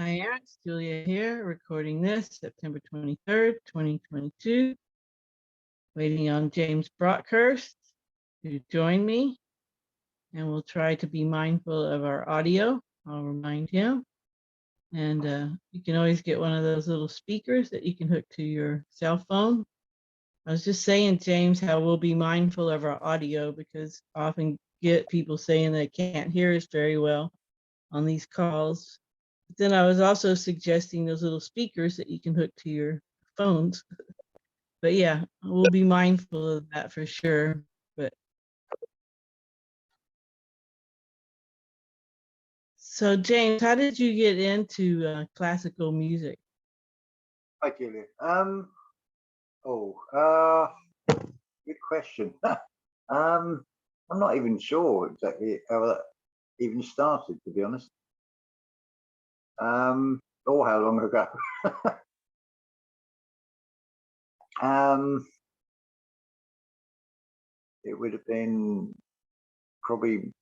Hi, it's Julia here, recording this September 23rd, 2022. Waiting on James Brockhurst to join me, and we'll try to be mindful of our audio. I'll remind him. And you can always get one of those little speakers that you can hook to your cell phone. I was just saying, James, how we'll be mindful of our audio because I often get people saying they can't hear us very well on these calls. But then I was also suggesting those little speakers that you can hook to your phones. But yeah, we'll be mindful of that for sure. But so James, how did you get into classical music? Hi, Julia. Good question. I'm not even sure exactly how that even started, to be honest. Or how long ago. It would have been probably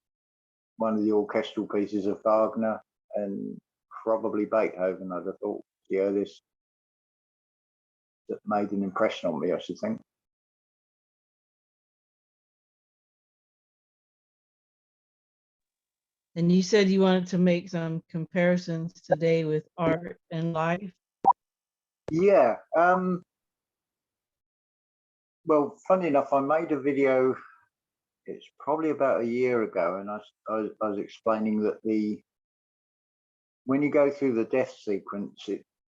one of the orchestral pieces of Wagner and probably Beethoven, I'd have thought, the earliest that made an impression on me, I should think. And you said you wanted to make some comparisons today with art and life. Yeah. Well, funny enough, I made a video, it's probably about a year ago, and I was explaining that when you go through the death sequence,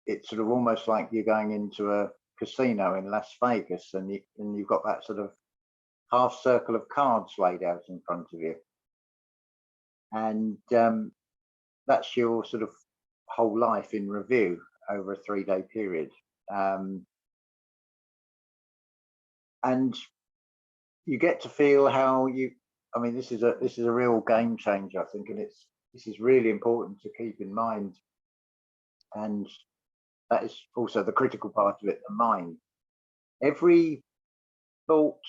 it's sort of almost like you're going into a casino in Las Vegas, and you've got that sort of half circle of cards laid out in front of you, and that's your sort of whole life in review over a 3-day period. And you get to feel how I mean, this is a real game changer, I think, and this is really important to keep in mind. And that is also the critical part of it, the mind. Every thought,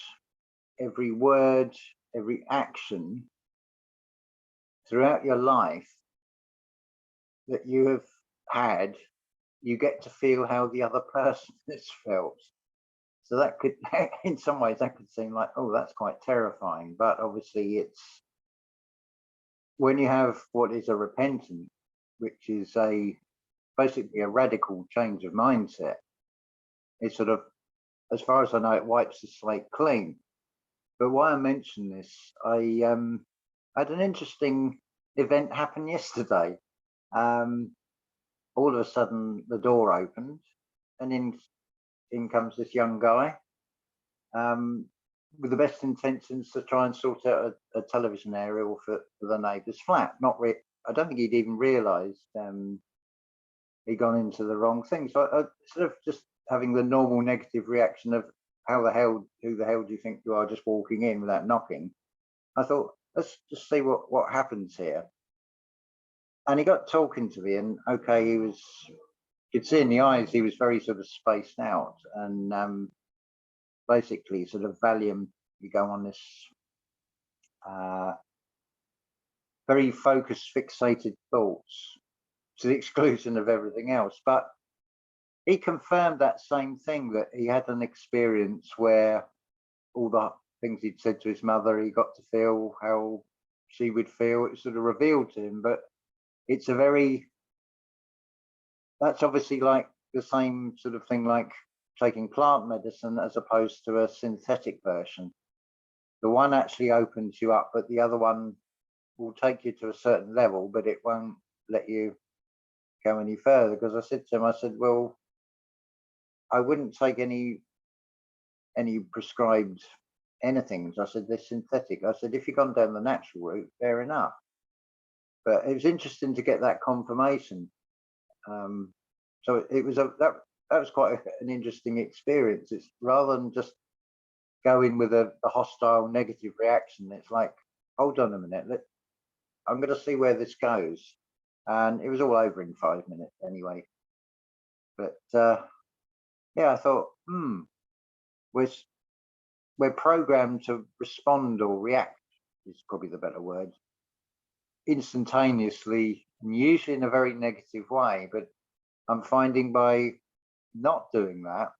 every word, every action throughout your life that you have had, you get to feel how the other person has felt. So that could, in some ways, that could seem like, oh, that's quite terrifying. But obviously, it's when you have what is a repentance, which is basically a radical change of mindset. It's sort of, as far as I know, it wipes the slate clean. But why I mention this, I had an interesting event happen yesterday. All of a sudden, the door opened, and in comes this young guy with the best intentions to try and sort out a television aerial for the neighbour's flat. I don't think he'd even realised he'd gone into the wrong thing. So I sort of just having the normal negative reaction of who the hell do you think you are, just walking in without knocking. I thought, let's just see what happens here. And he got talking to me, and okay, you could see in the eyes he was very sort of spaced out, and basically sort of Valium, you go on this very focused, fixated thoughts to the exclusion of everything else. But he confirmed that same thing, that he had an experience where all the things he'd said to his mother, he got to feel how she would feel. It sort of revealed to him. But it's that's obviously like the same sort of thing like taking plant medicine as opposed to a synthetic version. The one actually opens you up, but the other one will take you to a certain level, but it won't let you go any further. Because I said to him, I said, well, I wouldn't take any prescribed anything. I said, they're synthetic. I said, if you've gone down the natural route, fair enough. But it was interesting to get that confirmation. So it was that was quite an interesting experience. It's rather than just going with a hostile negative reaction, it's like, hold on a minute, I'm going to see where this goes. And it was all over in 5 minutes anyway. But yeah, I thought, we're programmed to respond or react, is probably the better word, instantaneously and usually in a very negative way. But I'm finding by not doing that,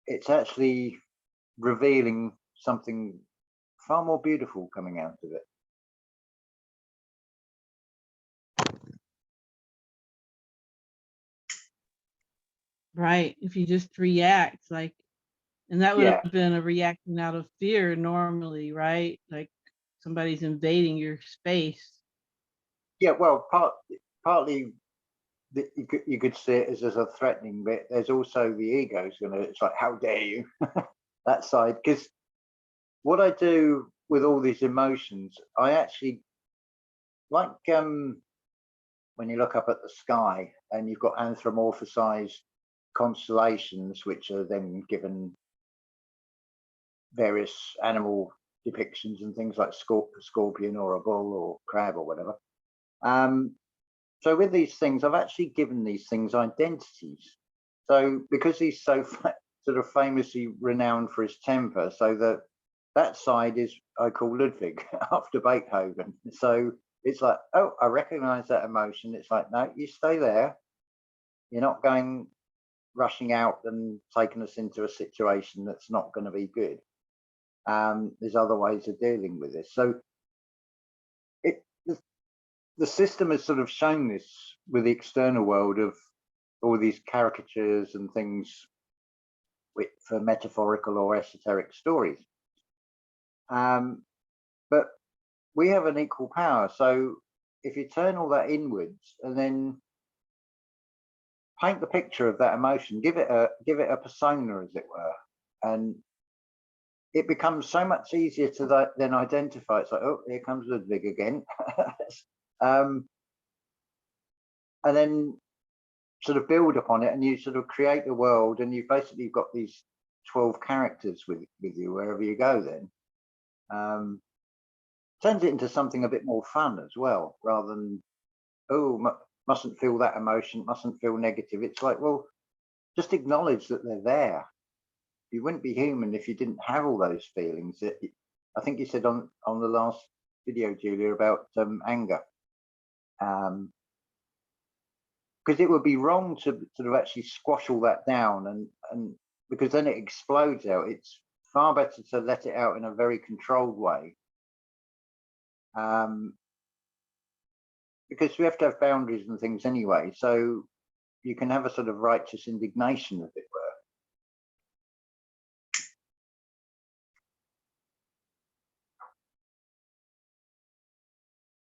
it's actually revealing something far more beautiful coming out of it. Right. If you just react, like, and that would Yeah, have been a reaction out of fear normally, right? Like somebody's invading your space. yeah. Well, partly you could see it as a threatening bit. There's also the ego's gonna. It's like, how dare you? That side, because what I do with all these emotions, I actually like when you look up at the sky and you've got anthropomorphized constellations, which are then given various animal depictions and things like scorpion or a bull or crab or whatever. So with these things, I've actually given these things identities. So because he's so sort of famously renowned for his temper, so that side is, I call Ludwig after Beethoven. So it's like, oh, I recognize that emotion. It's like, no, you stay there. You're not going rushing out and taking us into a situation that's not going to be good. There's other ways of dealing with this. So the system has sort of shown this with the external world of all these caricatures and things for metaphorical or esoteric stories. But we have an equal power. So if you turn all that inwards and then paint the picture of that emotion, give it a persona, as it were, and it becomes so much easier to then identify. It's like, oh, here comes Ludwig again. And then sort of build upon it, and you sort of create a world, and you've basically got these 12 characters with you wherever you go. Then turns it into something a bit more fun as well, rather than, oh, mustn't feel that emotion, mustn't feel negative. It's like, well, just acknowledge that they're there. You wouldn't be human if you didn't have all those feelings. I think you said on the last video, Julia, about anger. Because it would be wrong to sort of actually squash all that down, and because then it explodes out. It's far better to let it out in a very controlled way, because we have to have boundaries and things anyway. So you can have a sort of righteous indignation, as it were.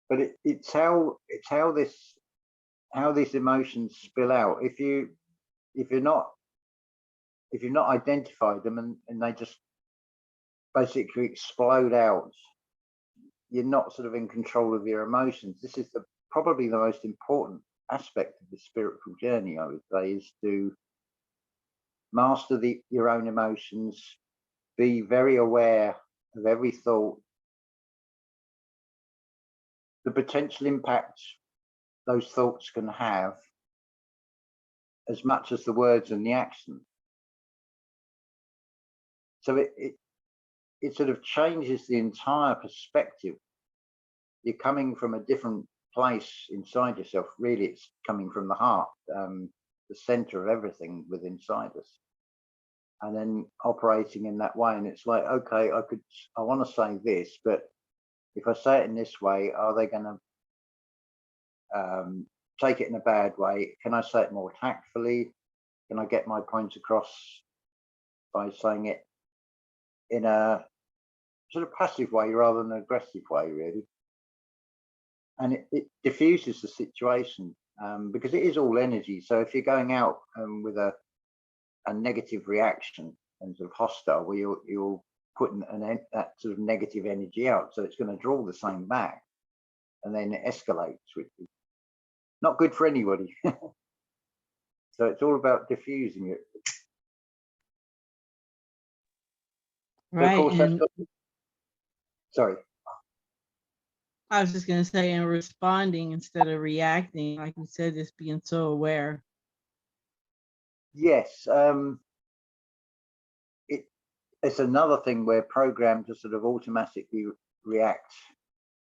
But it's how these emotions spill out. If you've not identified them, and they just basically explode out, you're not sort of in control of your emotions. This is probably the most important aspect of the spiritual journey, I would say, is to master your own emotions, be very aware of every thought, the potential impact those thoughts can have, as much as the words and the action. So it sort of changes the entire perspective. You're coming from a different place inside yourself. Really, it's coming from the heart, the center of everything within inside us, and then operating in that way. And it's like, okay, I want to say this, but if I say it in this way, are they going to take it in a bad way? Can I say it more tactfully? Can I get my point across by saying it in a sort of passive way rather than an aggressive way, really? And it diffuses the situation, because it is all energy. So if you're going out with a negative reaction and sort of hostile, where you're putting that sort of negative energy out, so it's going to draw the same back, and then it escalates, which is not good for anybody. So it's all about diffusing it. Right. So of course, sorry. I was just going to say, and responding instead of reacting, like you said, just being so aware. Yes. It's another thing we're programmed to sort of automatically react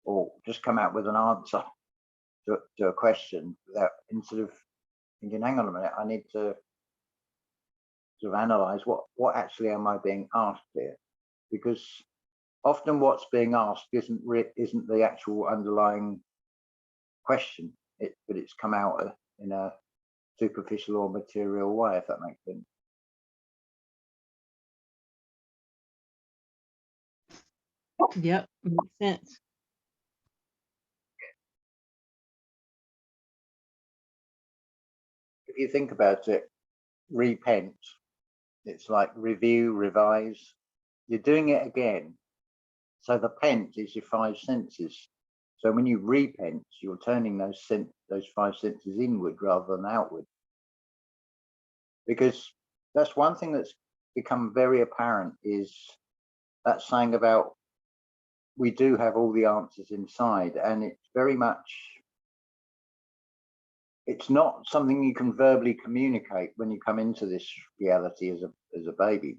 or just come out with an answer to a question without, instead of thinking, hang on a minute, I need to sort of analyze what actually am I being asked here? Because often what's being asked isn't the actual underlying question, but it's come out in a superficial or material way, if that makes sense. Yep, makes sense. If you think about it, repent, it's like review, revise. You're doing it again. So the pent is your five senses. So when you repent, you're turning those five senses inward rather than outward. Because that's one thing that's become very apparent, is that saying about we do have all the answers inside, and it's very much, it's not something you can verbally communicate when you come into this reality as a baby.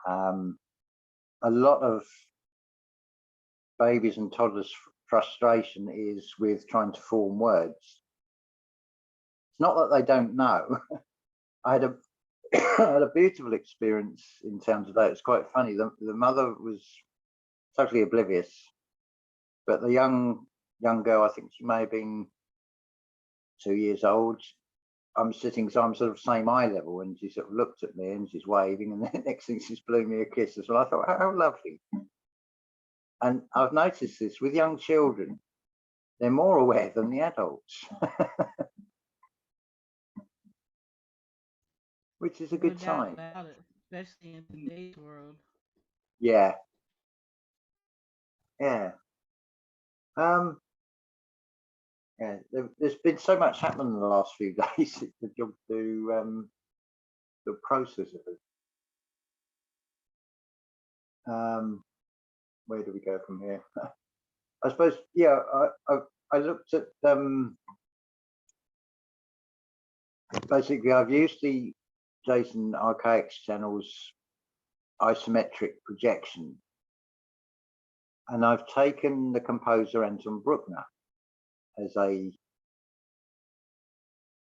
A lot of babies and toddlers' frustration is with trying to form words. It's not that they don't know. I had a beautiful experience in terms of that. It's quite funny. The mother was totally oblivious, but the young girl, I think she may have been 2 years old. I'm sitting, so I'm sort of same eye level, and she sort of looked at me and she's waving, and the next thing she's blew me a kiss as well. I thought, how lovely. And I've noticed this with young children, they're more aware than the adults. Which is a good sign. About it, especially in today's world. Yeah. Yeah, there's been so much happening in the last few days. It's a job to the process of it. Where do we go from here? I suppose, yeah, I looked at basically I've used the Jason Archaix channel's isometric projection, and I've taken the composer Anton Bruckner as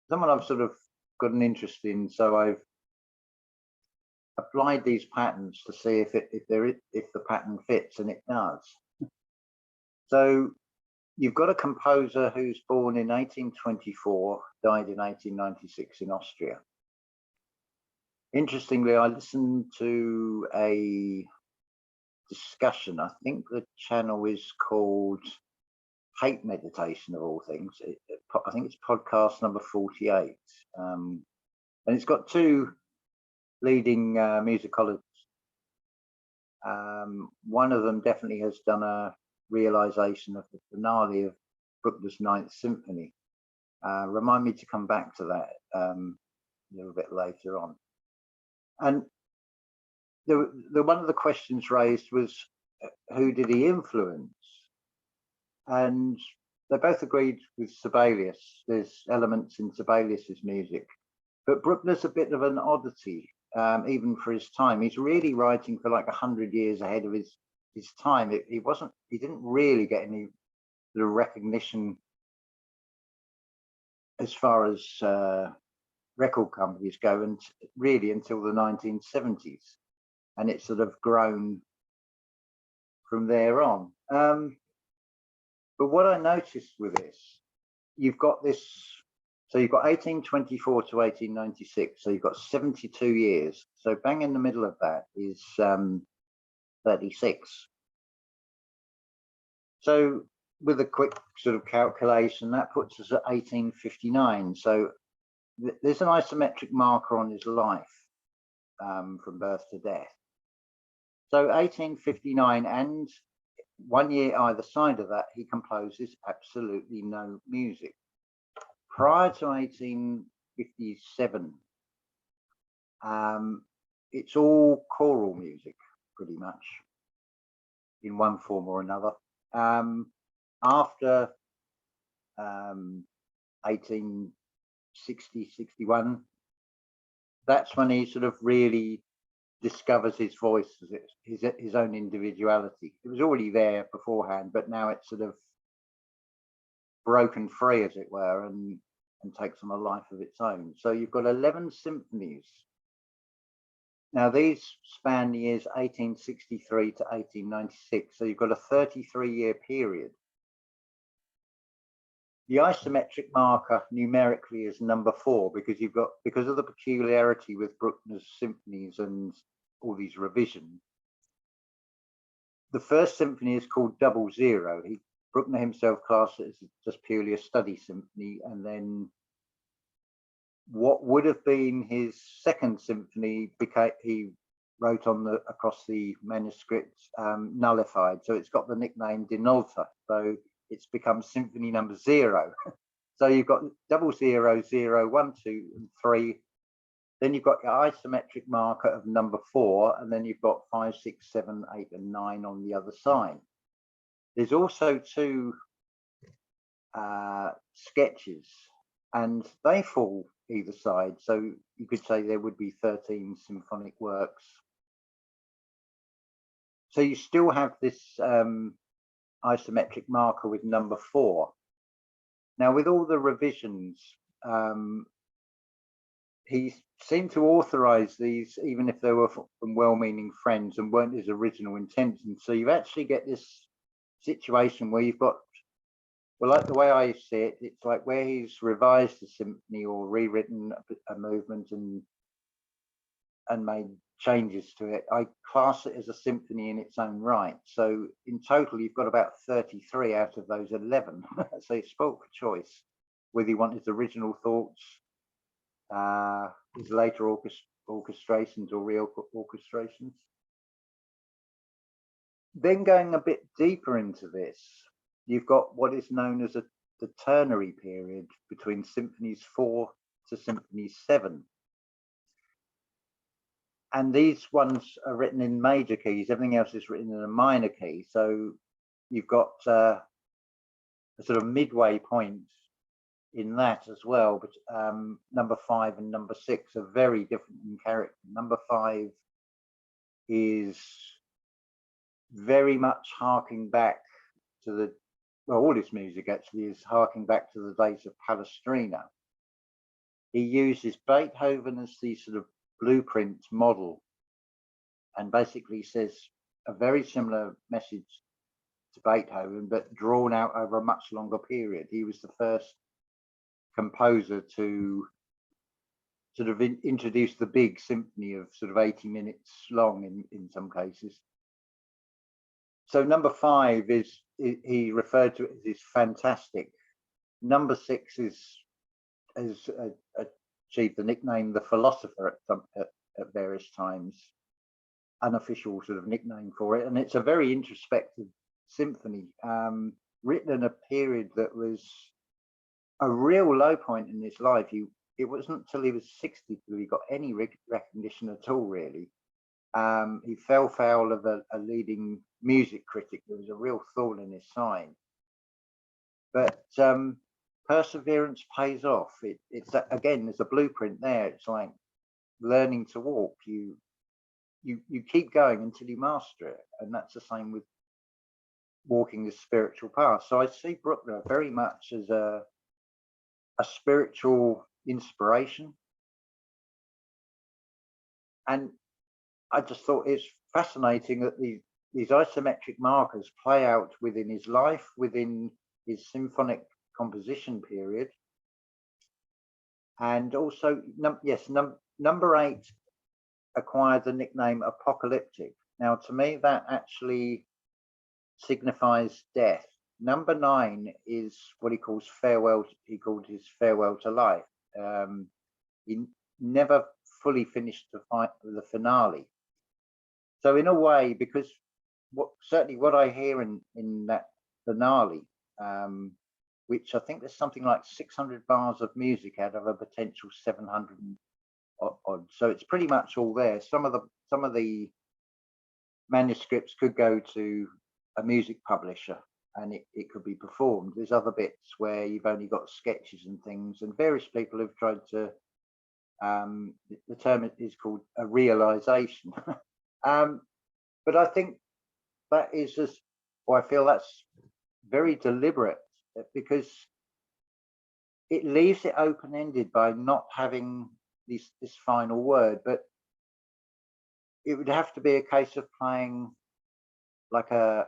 someone I've sort of got an interest in, so I've applied these patterns to see if the pattern fits, and it does. So you've got a composer who's born in 1824, died in 1896 in Austria. Interestingly, I listened to a discussion. I think the channel is called Hate Meditation, of all things. I think it's podcast number 48. And it's got two leading musicologists. One of them definitely has done a realization of the finale of Bruckner's Ninth Symphony. Remind me to come back to that a little bit later on. And one of the questions raised was, who did he influence? And they both agreed with Sibelius. There's elements in Sibelius's music, but Bruckner's a bit of an oddity, even for his time. He's really writing for like 100 years ahead of his time. He didn't really get any recognition as far as record companies go, and really until the 1970s, and it's sort of grown from there on. But what I noticed with this, you've got this, so you've got 1824 to 1896, so you've got 72 years. So bang in the middle of that is 36. So with a quick sort of calculation, that puts us at 1859. So there's an isometric marker on his life from birth to death. So 1859, and 1 year either side of that, he composes absolutely no music. Prior to 1857, it's all choral music, pretty much, in one form or another. After 1860, 61, that's when he sort of really discovers his voice, his own individuality. It was already there beforehand, but now it's sort of broken free, as it were, and takes on a life of its own. So you've got 11 symphonies. Now these span the years 1863 to 1896, so you've got a 33-year period. The isometric marker numerically is number 4 because of the peculiarity with Bruckner's symphonies and all these revisions. The first symphony is called 00. Bruckner himself classed it as just purely a study symphony, and then what would have been his second symphony he wrote across the manuscript nullified, so it's got the nickname Denolta, so it's become symphony number 0. So you've got 00, 0, 1, 2, and 3. Then you've got your isometric marker of number 4, and then you've got 5, 6, 7, 8, and 9 on the other side. There's also 2 sketches, and they fall either side. So you could say there would be 13 symphonic works. So you still have this isometric marker with number 4. Now, with all the revisions, he seemed to authorize these even if they were from well-meaning friends and weren't his original intention. So you actually get this situation where you've got, well, like the way I see it, it's like where he's revised the symphony or rewritten a movement and made changes to it. I class it as a symphony in its own right. So in total, you've got about 33 out of those 11. So it's spoke for choice, whether you want his original thoughts, his later orchestrations or reorchestrations. Then going a bit deeper into this, you've got what is known as the ternary period between symphonies 4 to symphony 7. And these ones are written in major keys, everything else is written in a minor key. So you've got a sort of midway point in that as well. But number 5 and number 6 are very different in character. Number 5 is very much harking back to all his music actually is harking back to the days of Palestrina. He uses Beethoven as the sort of blueprint model and basically says a very similar message to Beethoven, but drawn out over a much longer period. He was the first composer to sort of introduce the big symphony of sort of 80 minutes long in some cases. So number 5 is, he referred to it as his fantastic. Number 6 has achieved the nickname the philosopher at various times, unofficial sort of nickname for it. And it's a very introspective symphony, written in a period that was a real low point in his life. It wasn't until he was 60 till he got any recognition at all, really. He fell foul of a leading music critic. There was a real thorn in his side. But perseverance pays off. It's again, there's a blueprint there. It's like learning to walk. You keep going until you master it, and that's the same with walking the spiritual path. So I see Bruckner very much as a spiritual inspiration, and I just thought it's fascinating that these isometric markers play out within his life, within his symphonic composition period. And also, number 8 acquired the nickname apocalyptic. Now, to me, that actually signifies death. Number 9 is what he calls farewell. He called his farewell to life. He never fully finished the finale. So in a way, because certainly what I hear in that finale, which I think there's something like 600 bars of music out of a potential 700 odd. So it's pretty much all there. Some of the manuscripts could go to a music publisher and it could be performed. There's other bits where you've only got sketches and things, and various people have tried to, the term is called a realization. But I think that is just, or I feel that's very deliberate, because it leaves it open-ended by not having this final word, but it would have to be a case of playing like a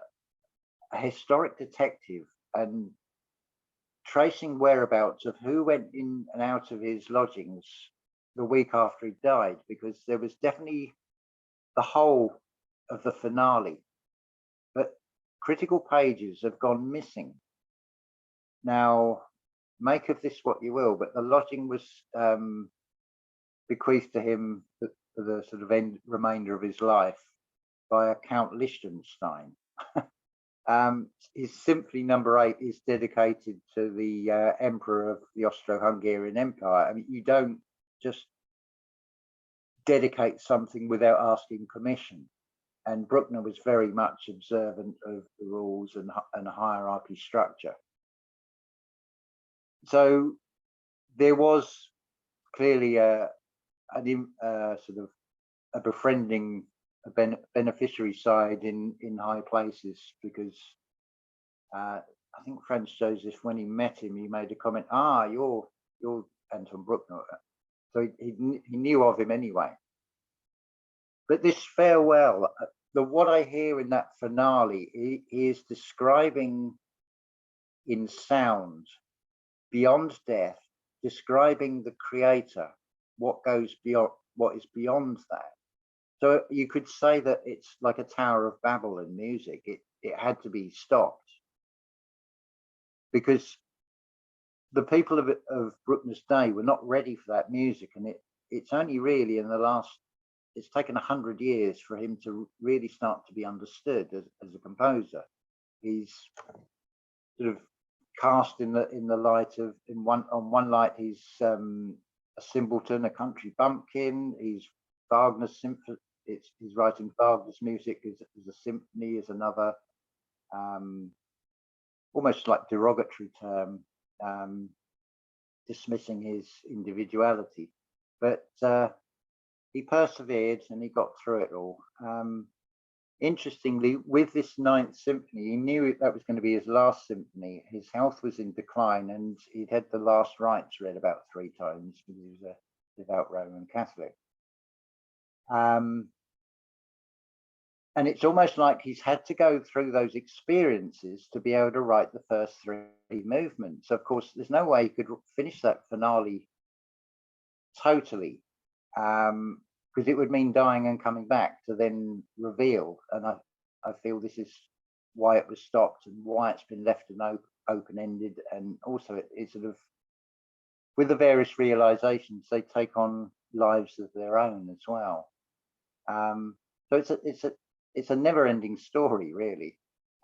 historic detective and tracing whereabouts of who went in and out of his lodgings the week after he died, because there was definitely the whole of the finale, but critical pages have gone missing. Now, make of this what you will, but the lodging was bequeathed to him for the sort of remainder of his life by a Count Liechtenstein. His Symphony No. 8 is dedicated to the Emperor of the Austro-Hungarian Empire. I mean, you don't just dedicate something without asking permission. And Bruckner was very much observant of the rules and hierarchy structure. So there was clearly a sort of a befriending, a beneficiary side in high places, because I think Franz Joseph, when he met him, he made a comment, you're Anton Bruckner. So he knew of him anyway. But this farewell, what I hear in that finale, he is describing in sound, beyond death, describing the creator, what goes beyond, what is beyond that. So you could say that it's like a Tower of Babel in music. It had to be stopped, because the people of Bruckner's day were not ready for that music. And it's only really in the last, it's taken 100 years for him to really start to be understood as a composer. He's sort of cast in the light of, on one light, he's a simpleton, a country bumpkin. He's Wagner's symphony. He's writing Wagner's music as a symphony, as another almost like derogatory term, dismissing his individuality. But he persevered and he got through it all. Interestingly, with this 9th symphony, he knew that was going to be his last symphony. His health was in decline, and he'd had the last rites read about 3 times because he was a devout Roman Catholic. And it's almost like he's had to go through those experiences to be able to write the first 3 movements. Of course, there's no way he could finish that finale totally, because it would mean dying and coming back to then reveal. And I feel this is why it was stopped and why it's been left open-ended. And also it's sort of, with the various realizations, they take on lives of their own as well. So it's a never-ending story, really.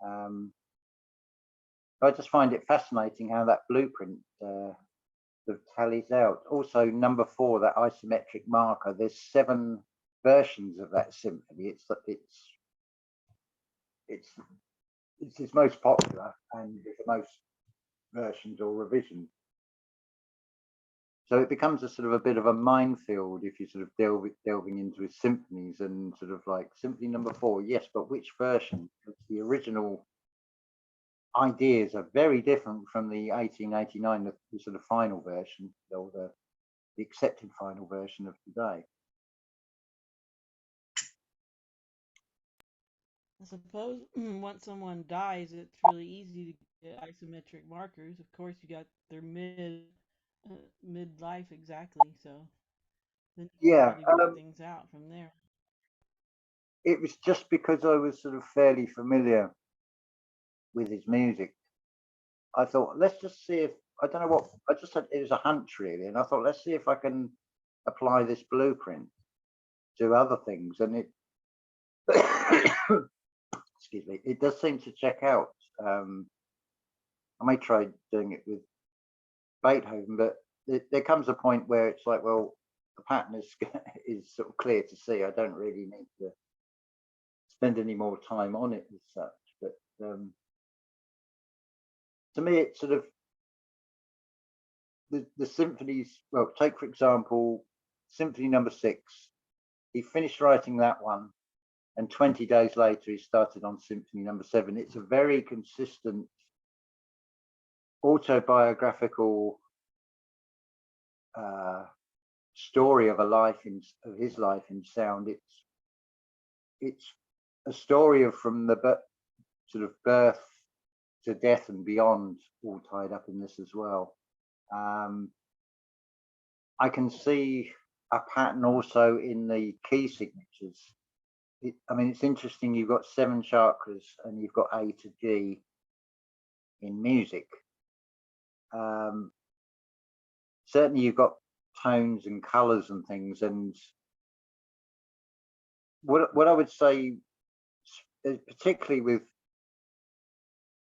I just find it fascinating how that blueprint sort of tallies out. Also, number 4, that isometric marker. There's 7 versions of that symphony. It's his most popular, and the most versions or revisions. So it becomes a sort of a bit of a minefield if you sort of delving into his symphonies, and sort of like Symphony No. 4, yes, but which version? Because the original ideas are very different from the 1889, the sort of final version, or the accepted final version of today. I suppose once someone dies, it's really easy to get isometric markers. Of course, you got their midlife exactly, so then you Yeah, try to get things out from there. it was just because I was sort of fairly familiar with his music. I thought, let's just see if, I don't know what, I just said it was a hunch really, and I thought, let's see if I can apply this blueprint to other things. And it excuse me, it does seem to check out. I may try doing it with Beethoven, but there comes a point where it's like, well, the pattern is sort of clear to see. I don't really need to spend any more time on it as such. But to me, it's sort of the symphonies. Well, take for example, Symphony No. 6. He finished writing that one, and 20 days later he started on Symphony No. 7. It's a very consistent autobiographical story of of his life in sound. It's a story of from the sort of birth to death and beyond, all tied up in this as well. I can see a pattern also in the key signatures. I mean, it's interesting. You've got 7 chakras and you've got A to G in music. Certainly, you've got tones and colors and things. And what I would say, particularly with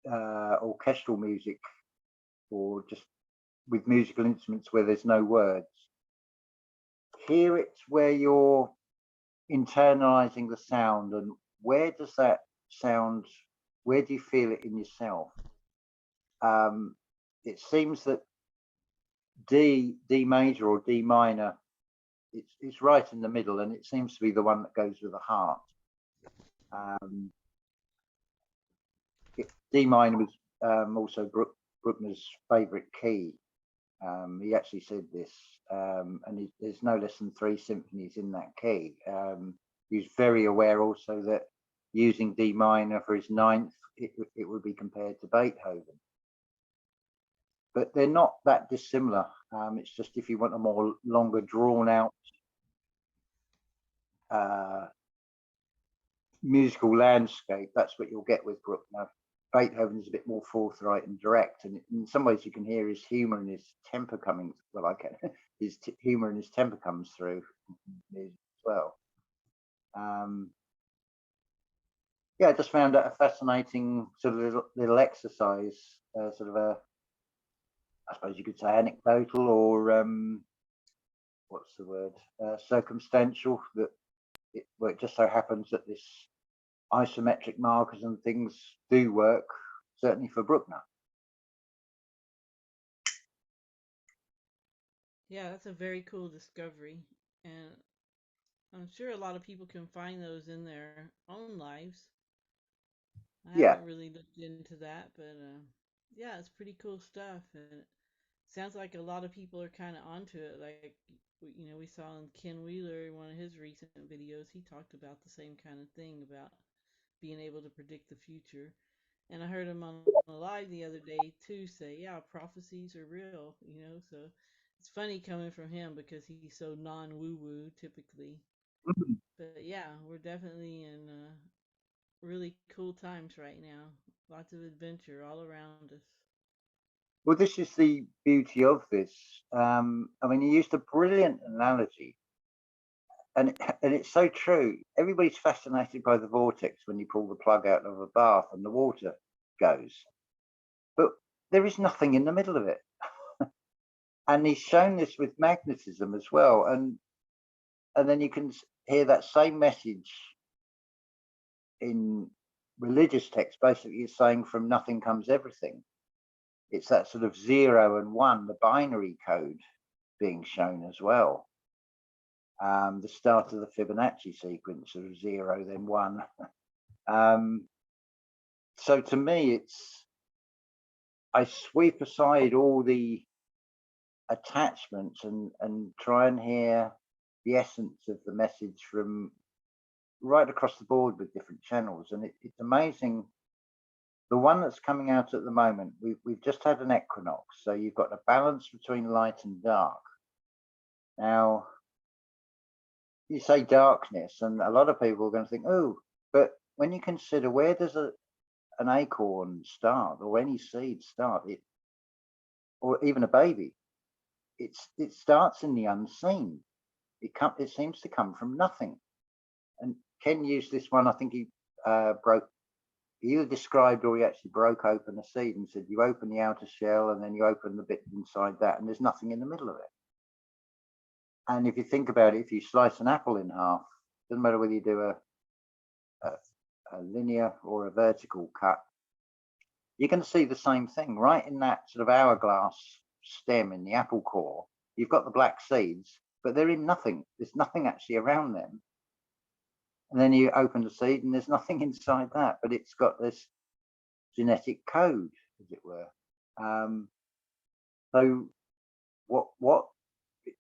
orchestral music, or just with musical instruments where there's no words, here it's where you're internalizing the sound, and where does that sound, where do you feel it in yourself? It seems that D major or D minor, it's right in the middle, and it seems to be the one that goes with the heart. D minor was also Bruckner's favorite key. He actually said this, and there's no less than 3 symphonies in that key. He was very aware also that using D minor for his 9th, it would be compared to Beethoven. But they're not that dissimilar. It's just if you want a more longer, drawn out musical landscape, that's what you'll get with Bruckner. Beethoven's a bit more forthright and direct, and in some ways you can hear his humor and his temper coming. Well, I can. His humor and his temper comes through as well. Yeah, I just found that a fascinating sort of little exercise, sort of a, I suppose you could say, anecdotal, or what's the word, circumstantial. That well, it just so happens that this isometric markers and things do work, certainly for Bruckner. Yeah, that's a very cool discovery. And I'm sure a lot of people can find those in their own lives. I Yeah. haven't really looked into that, but yeah, it's pretty cool stuff. And it sounds like a lot of people are kind of onto it. Like, we saw in Ken Wheeler, in one of his recent videos, he talked about the same kind of thing about being able to predict the future. And I heard him on a live the other day too say, yeah, prophecies are real. So it's funny coming from him because he's so non woo woo typically. Mhm. But yeah, we're definitely in really cool times right now. Lots of adventure all around us. Well, this is the beauty of this. I mean, you used a brilliant analogy, and it's so true. Everybody's fascinated by the vortex when you pull the plug out of a bath and the water goes, but there is nothing in the middle of it. And he's shown this with magnetism as well, and then you can hear that same message in religious texts. Basically, it's saying from nothing comes everything. It's that sort of 0 and 1, the binary code, being shown as well. The start of the Fibonacci sequence, sort of 0 then 1. So to me, I sweep aside all the attachments and try and hear the essence of the message from right across the board with different channels, and it's amazing. The one that's coming out at the moment, we've just had an equinox, so you've got a balance between light and dark. Now, you say darkness, and a lot of people are going to think, oh, but when you consider where does an acorn start, or any seed start, or even a baby, it starts in the unseen. It seems to come from nothing. And Ken used this one. I think he either described or he actually broke open a seed and said, you open the outer shell and then you open the bit inside that, and there's nothing in the middle of it. And if you think about it, if you slice an apple in half, doesn't matter whether you do a linear or a vertical cut, you're going to see the same thing right in that sort of hourglass stem in the apple core. You've got the black seeds, but they're in nothing. There's nothing actually around them. And then you open the seed and there's nothing inside that, but it's got this genetic code, as it were. So what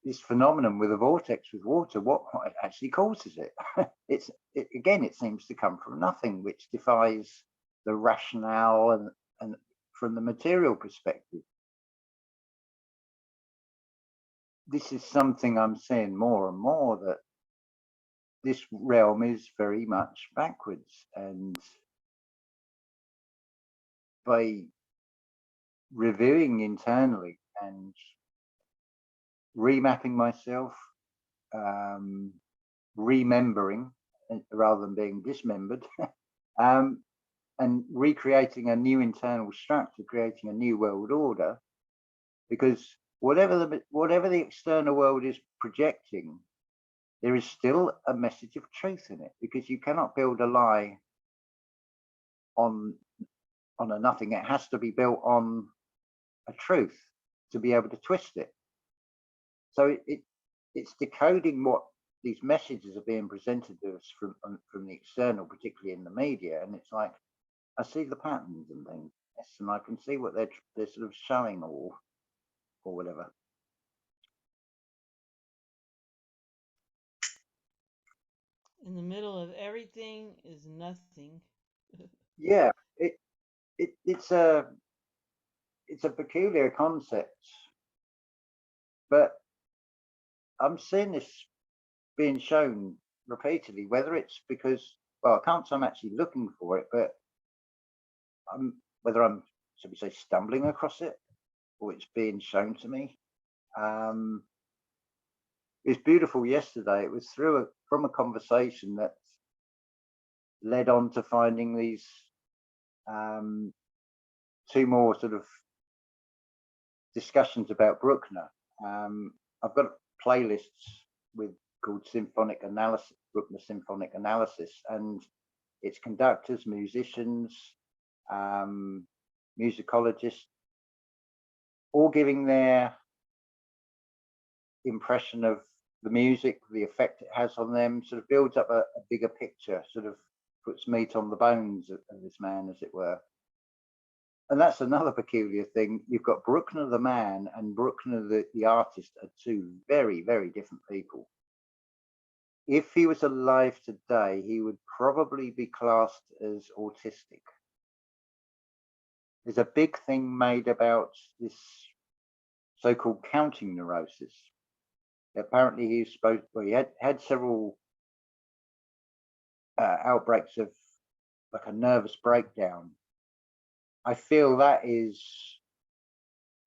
this phenomenon with a vortex with water, what actually causes it? Again, it seems to come from nothing, which defies the rationale and from the material perspective. This is something I'm seeing more and more, that this realm is very much backwards, and by reviewing internally and remapping myself, remembering rather than being dismembered, and recreating a new internal structure, creating a new world order, because whatever the external world is projecting, there is still a message of truth in it, because you cannot build a lie on a nothing. It has to be built on a truth to be able to twist it. So it's decoding what these messages are being presented to us from the external, particularly in the media, and it's like, I see the patterns and things, yes, and I can see what they're sort of showing or whatever. In the middle of everything is nothing. Yeah, it's a peculiar concept, but I'm seeing this being shown repeatedly, whether it's because, well, I can't say I'm actually looking for it, but whether I'm, should we say, stumbling across it, or it's being shown to me. It's beautiful yesterday. It was from a conversation that led on to finding these two more sort of discussions about Bruckner. I've got playlists called Symphonic Analysis, Bruckner Symphonic Analysis, and it's conductors, musicians, musicologists, all giving their impression of the music, the effect it has on them, sort of builds up a bigger picture, sort of puts meat on the bones of this man, as it were. And that's another peculiar thing. You've got Bruckner the man and Bruckner the artist are two very, very different people. If he was alive today, he would probably be classed as autistic. There's a big thing made about this so-called counting neurosis. Apparently he had several outbreaks of like a nervous breakdown. I feel that is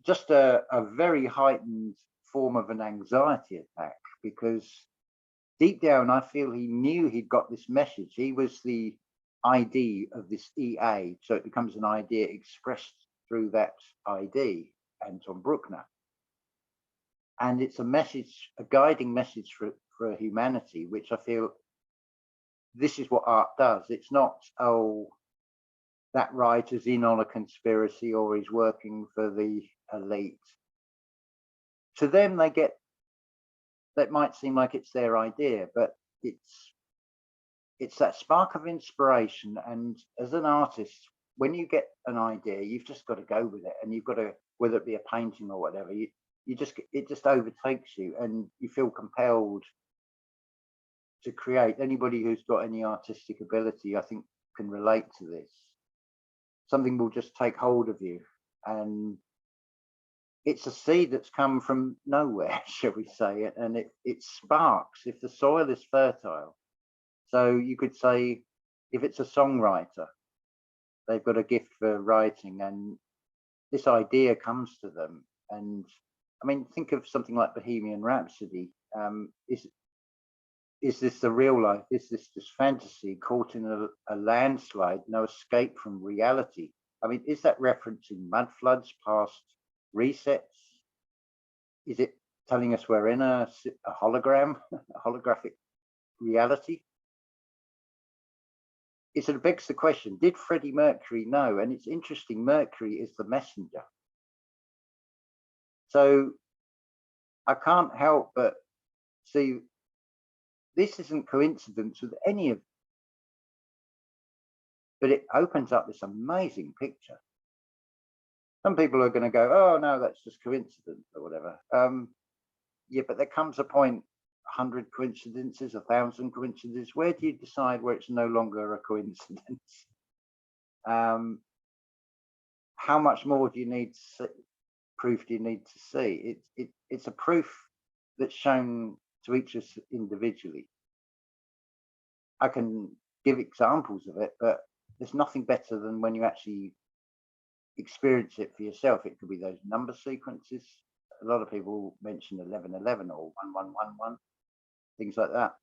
just a very heightened form of an anxiety attack, because deep down I feel he knew he'd got this message. He was the ID of this EA, so it becomes an idea expressed through that ID, Anton Bruckner. And it's a message, a guiding message for humanity, which I feel this is what art does. It's not, oh, that writer's in on a conspiracy or he's working for the elite. To them, that might seem like it's their idea, but it's that spark of inspiration. And as an artist, when you get an idea, you've just got to go with it, and you've got to, whether it be a painting or whatever, it just overtakes you, and you feel compelled to create. Anybody who's got any artistic ability, I think, can relate to this. Something will just take hold of you, and it's a seed that's come from nowhere, shall we say, and it sparks if the soil is fertile. So you could say, if it's a songwriter, they've got a gift for writing, and this idea comes to them. And I mean, think of something like Bohemian Rhapsody. Is this the real life? Is this just fantasy caught in a landslide, no escape from reality? I mean, is that referencing mud floods, past resets? Is it telling us we're in a hologram, a holographic reality? It sort of begs the question, did Freddie Mercury know? And it's interesting, Mercury is the messenger. So I can't help but see, this isn't coincidence with any of, but it opens up this amazing picture. Some people are going to go, oh no, that's just coincidence or whatever. yeah, but there comes a point, 100 coincidences, 1,000 coincidences. Where do you decide where it's no longer a coincidence? How much more do you need to see, proof do you need to see? It's a proof that's shown to each of us individually. I can give examples of it, but there's nothing better than when you actually experience it for yourself. It could be those number sequences. A lot of people mention 1111 or 1111, things like that.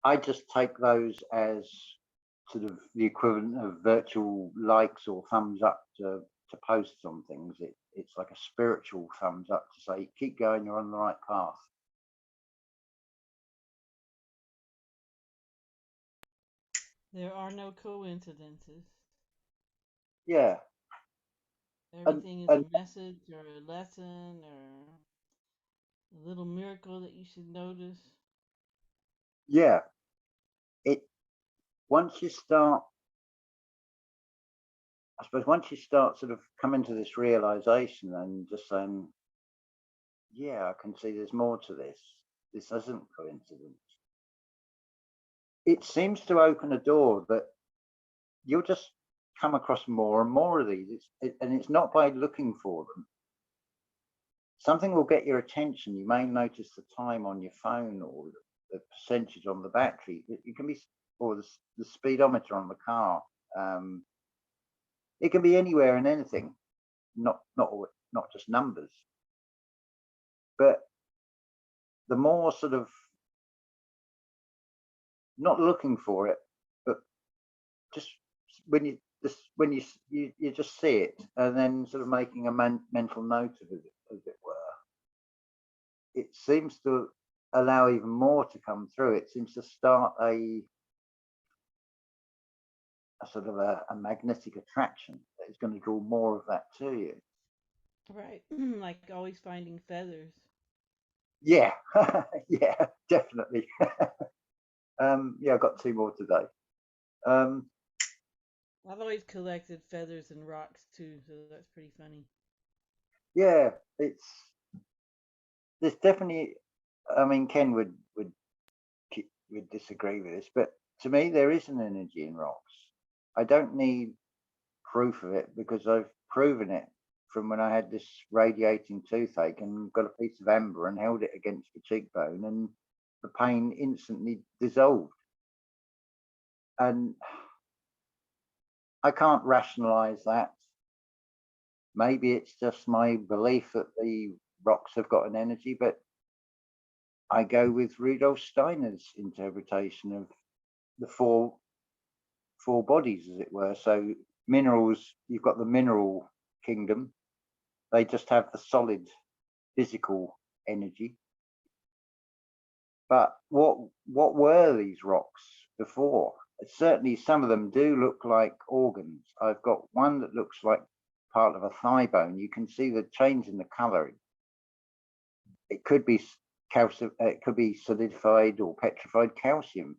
I just take those as sort of the equivalent of virtual likes or thumbs up to posts on things. It's like a spiritual thumbs up to say, keep going, you're on the right path. There are no coincidences. Yeah. Everything is And a message or a lesson or a little miracle that you should notice. yeah, once you start, I suppose, once you start sort of coming to this realization and just saying, yeah, I can see there's more to this. This isn't coincidence. It seems to open a door that you'll just come across more and more of these. And it's not by looking for them. Something will get your attention. You may notice the time on your phone or the percentage on the battery. It can be, or the speedometer on the car. It can be anywhere and anything, not just numbers. But the more sort of not looking for it, but just when you just see it and then sort of making a mental note of it, as it were, it seems to allow even more to come through. It seems to start a sort of a magnetic attraction that is going to draw more of that to you. Right. Like always finding feathers. Yeah, yeah, definitely. Yeah, I got 2 more today. I've always collected feathers and rocks too, so that's pretty funny. Yeah, there's definitely, I mean, Ken would disagree with this, but to me there is an energy in rocks. I don't need proof of it because I've proven it from when I had this radiating toothache and got a piece of amber and held it against the cheekbone and the pain instantly dissolved. And I can't rationalize that. Maybe it's just my belief that the rocks have got an energy, but I go with Rudolf Steiner's interpretation of the four bodies, as it were. So minerals, you've got the mineral kingdom. They just have the solid physical energy. But what were these rocks before? Certainly some of them do look like organs. I've got one that looks like part of a thigh bone. You can see the change in the color. It could be calcium, it could be solidified or petrified calcium.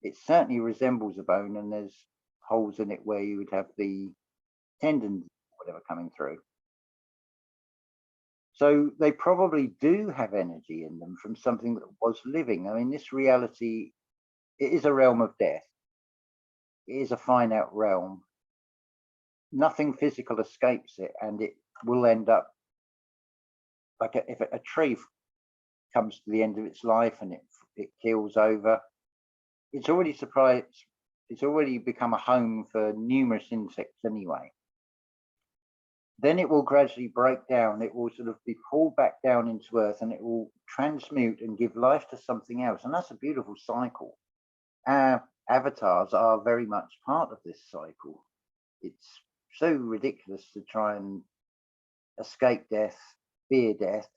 It certainly resembles a bone, and there's holes in it where you would have the tendons, whatever, coming through. So they probably do have energy in them from something that was living. I mean, this reality, it is a realm of death. It is a finite realm. Nothing physical escapes it, and it will end up like if a tree comes to the end of its life and it keels over, it's already become a home for numerous insects anyway. Then it will gradually break down. It will sort of be pulled back down into earth, and it will transmute and give life to something else. And that's a beautiful cycle. Our avatars are very much part of this cycle. It's so ridiculous to try and escape death, fear death,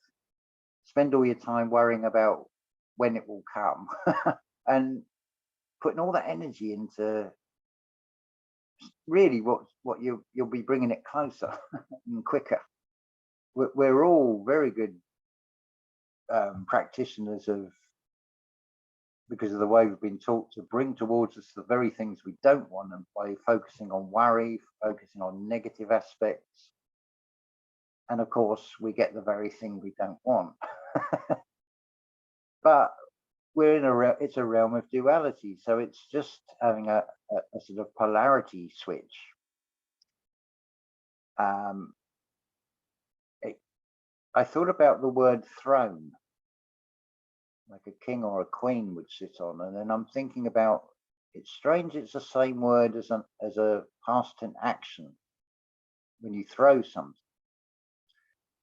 spend all your time worrying about when it will come, and putting all that energy into really what you'll be bringing it closer and quicker. We're all very good practitioners of, because of the way we've been taught to bring towards us the very things we don't want, and by focusing on worry, focusing on negative aspects, And of course, we get the very thing we don't want. But we're in it's a realm of duality. So it's just having a sort of polarity switch. I thought about the word throne, like a king or a queen would sit on, and then I'm thinking about, it's strange it's the same word as a past tense action when you throw something.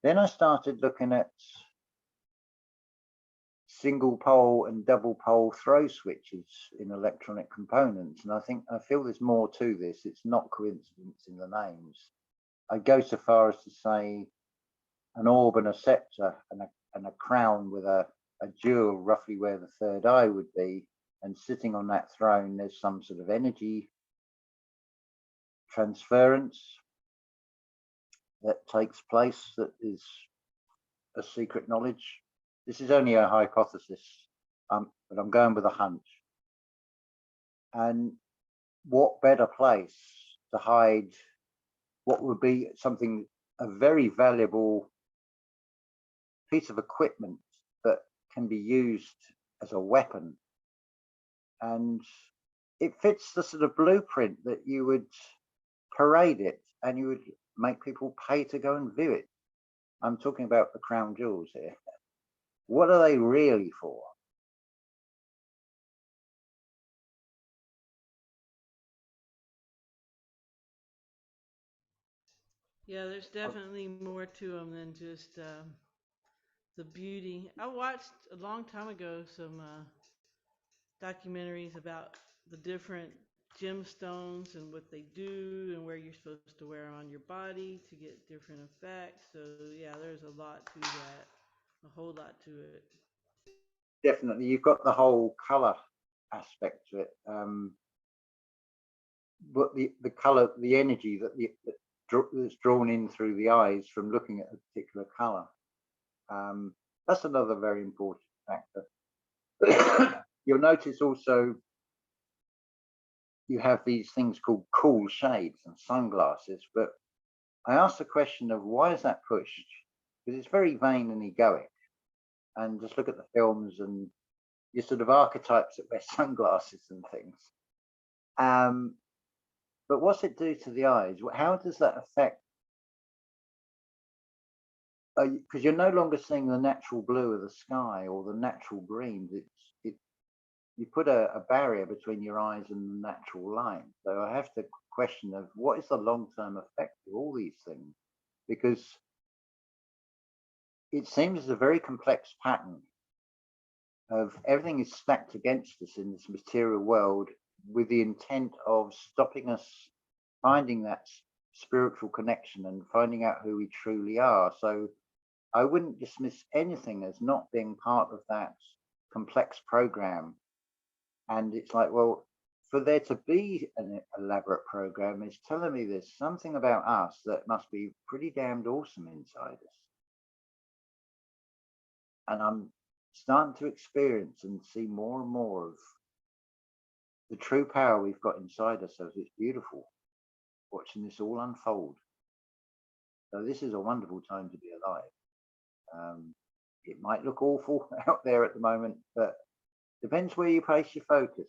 Then I started looking at single pole and double pole throw switches in electronic components, and I feel there's more to this. It's not coincidence in the names. I go so far as to say an orb and a scepter and a crown with a jewel roughly where the third eye would be, and sitting on that throne there's some sort of energy transference that takes place that is a secret knowledge. This is only a hypothesis, but I'm going with a hunch. And what better place to hide what would be something, a very valuable piece of equipment that can be used as a weapon. And it fits the sort of blueprint that you would parade it and you would make people pay to go and view it. I'm talking about the crown jewels here. What are they really for? Yeah, there's definitely more to them than just the beauty. I watched a long time ago some documentaries about the different gemstones and what they do and where you're supposed to wear on your body to get different effects. So yeah, there's a lot to that, a whole lot to it. Definitely, you've got the whole color aspect to it. But the color, the energy that's drawn in through the eyes from looking at a particular color. That's another very important factor. You'll notice also you have these things called cool shades and sunglasses, but I asked the question of why is that pushed? Because it's very vain and egoic. And just look at the films and your sort of archetypes that wear sunglasses and things. But what's it do to the eyes? How does that affect? Because you're no longer seeing the natural blue of the sky or the natural greens. You put a barrier between your eyes and the natural light. So I have to question of what is the long-term effect of all these things, because it seems a very complex pattern of everything is stacked against us in this material world with the intent of stopping us finding that spiritual connection and finding out who we truly are. So I wouldn't dismiss anything as not being part of that complex program. And it's like, well, for there to be an elaborate program is telling me there's something about us that must be pretty damned awesome inside us. And I'm starting to experience and see more and more of the true power we've got inside ourselves. It's beautiful watching this all unfold. So this is a wonderful time to be alive. It might look awful out there at the moment, but depends where you place your focus.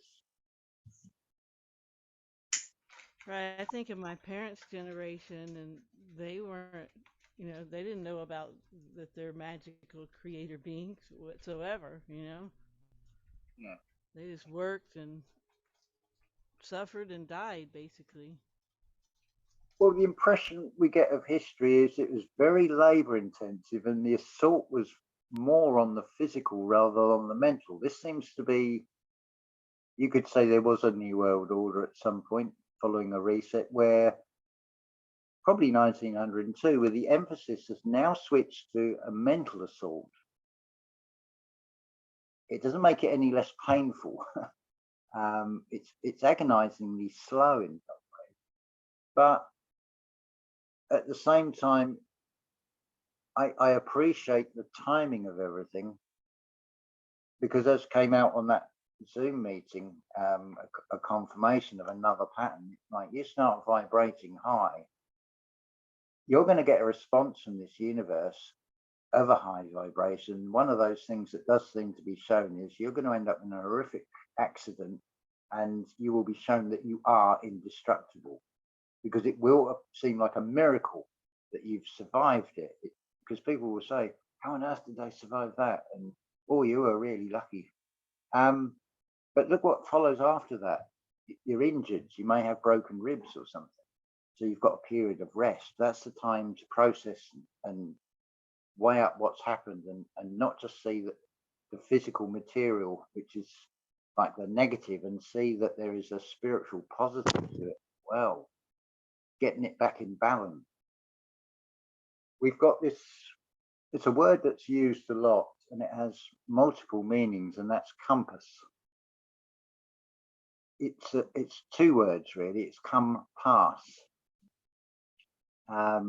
Right. I think of my parents' generation, and they weren't, they didn't know about that they're magical creator beings whatsoever. Yeah. They just worked and suffered and died, basically. Well, the impression we get of history is it was very labor intensive and the assault was more on the physical rather than on the mental. This seems to be, you could say there was a new world order at some point following a reset where probably 1902, where the emphasis has now switched to a mental assault. It doesn't make it any less painful. It's agonizingly slow in some ways, but at the same time, I appreciate the timing of everything, because as came out on that Zoom meeting, a confirmation of another pattern. Like you start vibrating high, you're going to get a response from this universe of a high vibration. One of those things that does seem to be shown is you're going to end up in a horrific accident, and you will be shown that you are indestructible, because it will seem like a miracle that you've survived it. Because people will say, how on earth did they survive that? And oh, you were really lucky. But look what follows after that. You're injured, you may have broken ribs or something. So you've got a period of rest. That's the time to process and weigh up what's happened, and not just see that the physical material, which is like the negative, and see that there is a spiritual positive to it. Well, getting it back in balance. We've got this, it's a word that's used a lot and it has multiple meanings, and that's compass. It's two words really. It's come pass. A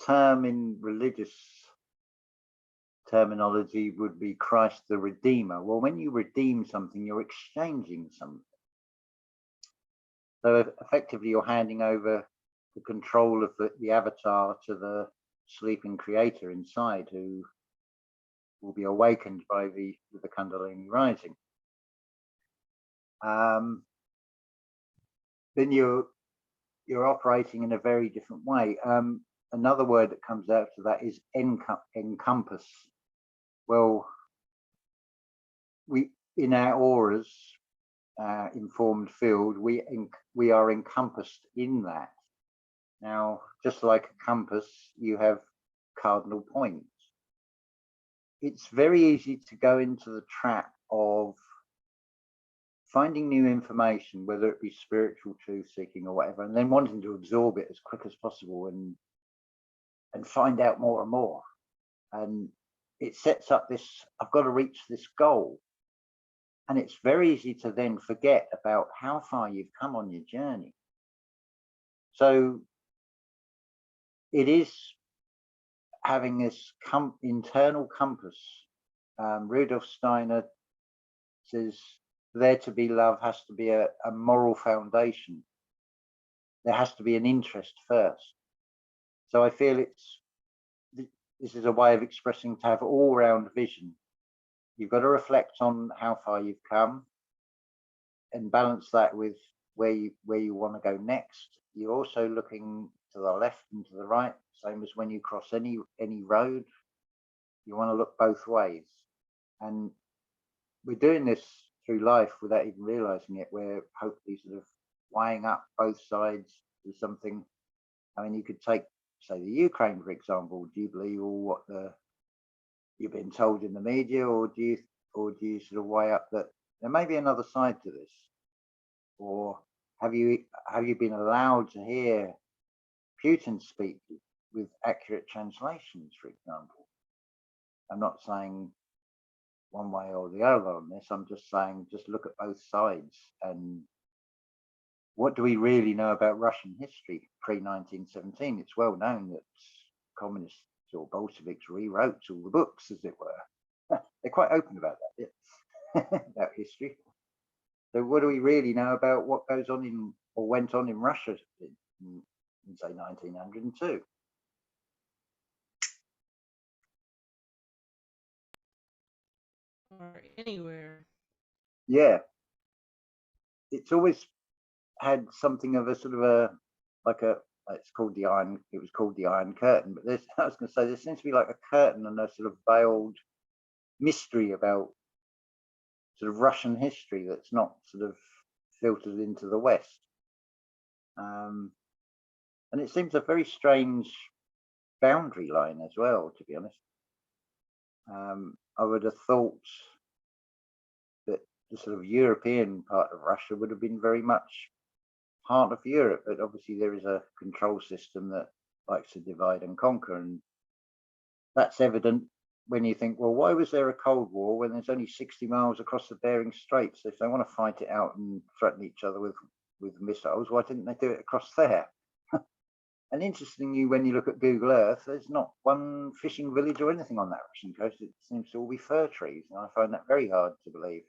term in religious terminology would be Christ the Redeemer. Well, when you redeem something, you're exchanging something. So effectively, you're handing over the control of the avatar to the sleeping creator inside, who will be awakened by the Kundalini rising. Then you're operating in a very different way. Another word that comes out to that is encompass. Well, we, in our auras, informed field, we are encompassed in that. Now, just like a compass, you have cardinal points. It's very easy to go into the trap of finding new information, whether it be spiritual truth seeking or whatever, and then wanting to absorb it as quick as possible and find out more and more. And it sets up this, I've got to reach this goal. And it's very easy to then forget about how far you've come on your journey. So it is having this internal compass. Rudolf Steiner says, there to be love has to be a moral foundation. There has to be an interest first. So I feel this is a way of expressing to have all-round vision. You've got to reflect on how far you've come and balance that with where you want to go next. You're also looking to the left and to the right, same as when you cross any road. You want to look both ways. And we're doing this through life without even realizing it. We're hopefully sort of weighing up both sides to something. I mean, you could take, say, the Ukraine, for example. Do you believe all what you've been told in the media, or do you sort of weigh up that there may be another side to this? Or have you been allowed to hear Putin speak with accurate translations, for example? I'm not saying one way or the other on this. I'm just saying, just look at both sides. And what do we really know about Russian history pre-1917? It's well known that communists or Bolsheviks rewrote all the books, as it were. They're quite open about that, about history. So what do we really know about what goes on in, or went on in Russia in say, 1902? Or anywhere. Yeah. It's always had something of a sort of a, like a, it's called the Iron, it was called the Iron Curtain, but there's, I was going to say, there seems to be like a curtain and a sort of veiled mystery about sort of Russian history that's not sort of filtered into the West. And it seems a very strange boundary line as well, to be honest. I would have thought that the sort of European part of Russia would have been very much part of Europe, but obviously there is a control system that likes to divide and conquer, and that's evident when you think, well, why was there a Cold War when there's only 60 miles across the Bering Straits? If they want to fight it out and threaten each other with missiles, why didn't they do it across there? And interestingly, when you look at Google Earth, there's not one fishing village or anything on that Russian coast. It seems to all be fir trees, and I find that very hard to believe.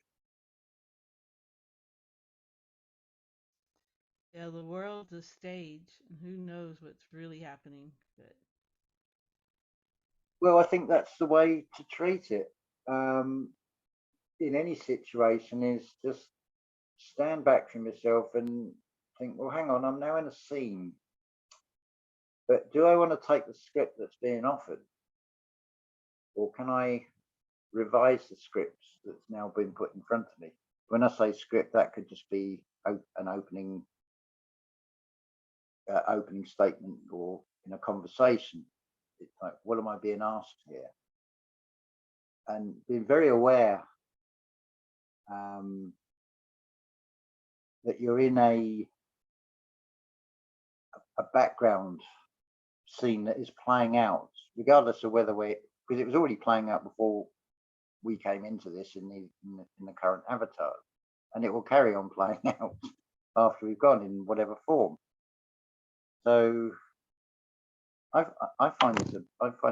Yeah, the world's a stage, and who knows what's really happening. But Well, I think that's the way to treat it. Um, in any situation is just stand back from yourself and think, well, hang on, I'm now in a scene, but do I want to take the script that's being offered, or can I revise the script that's now been put in front of me? When I say script, that could just be an opening statement or in a conversation. It's like, what am I being asked here? And being very aware that you're in a background scene that is playing out, regardless of whether we, because it was already playing out before we came into this in the current avatar, and it will carry on playing out after we've gone in whatever form. So I find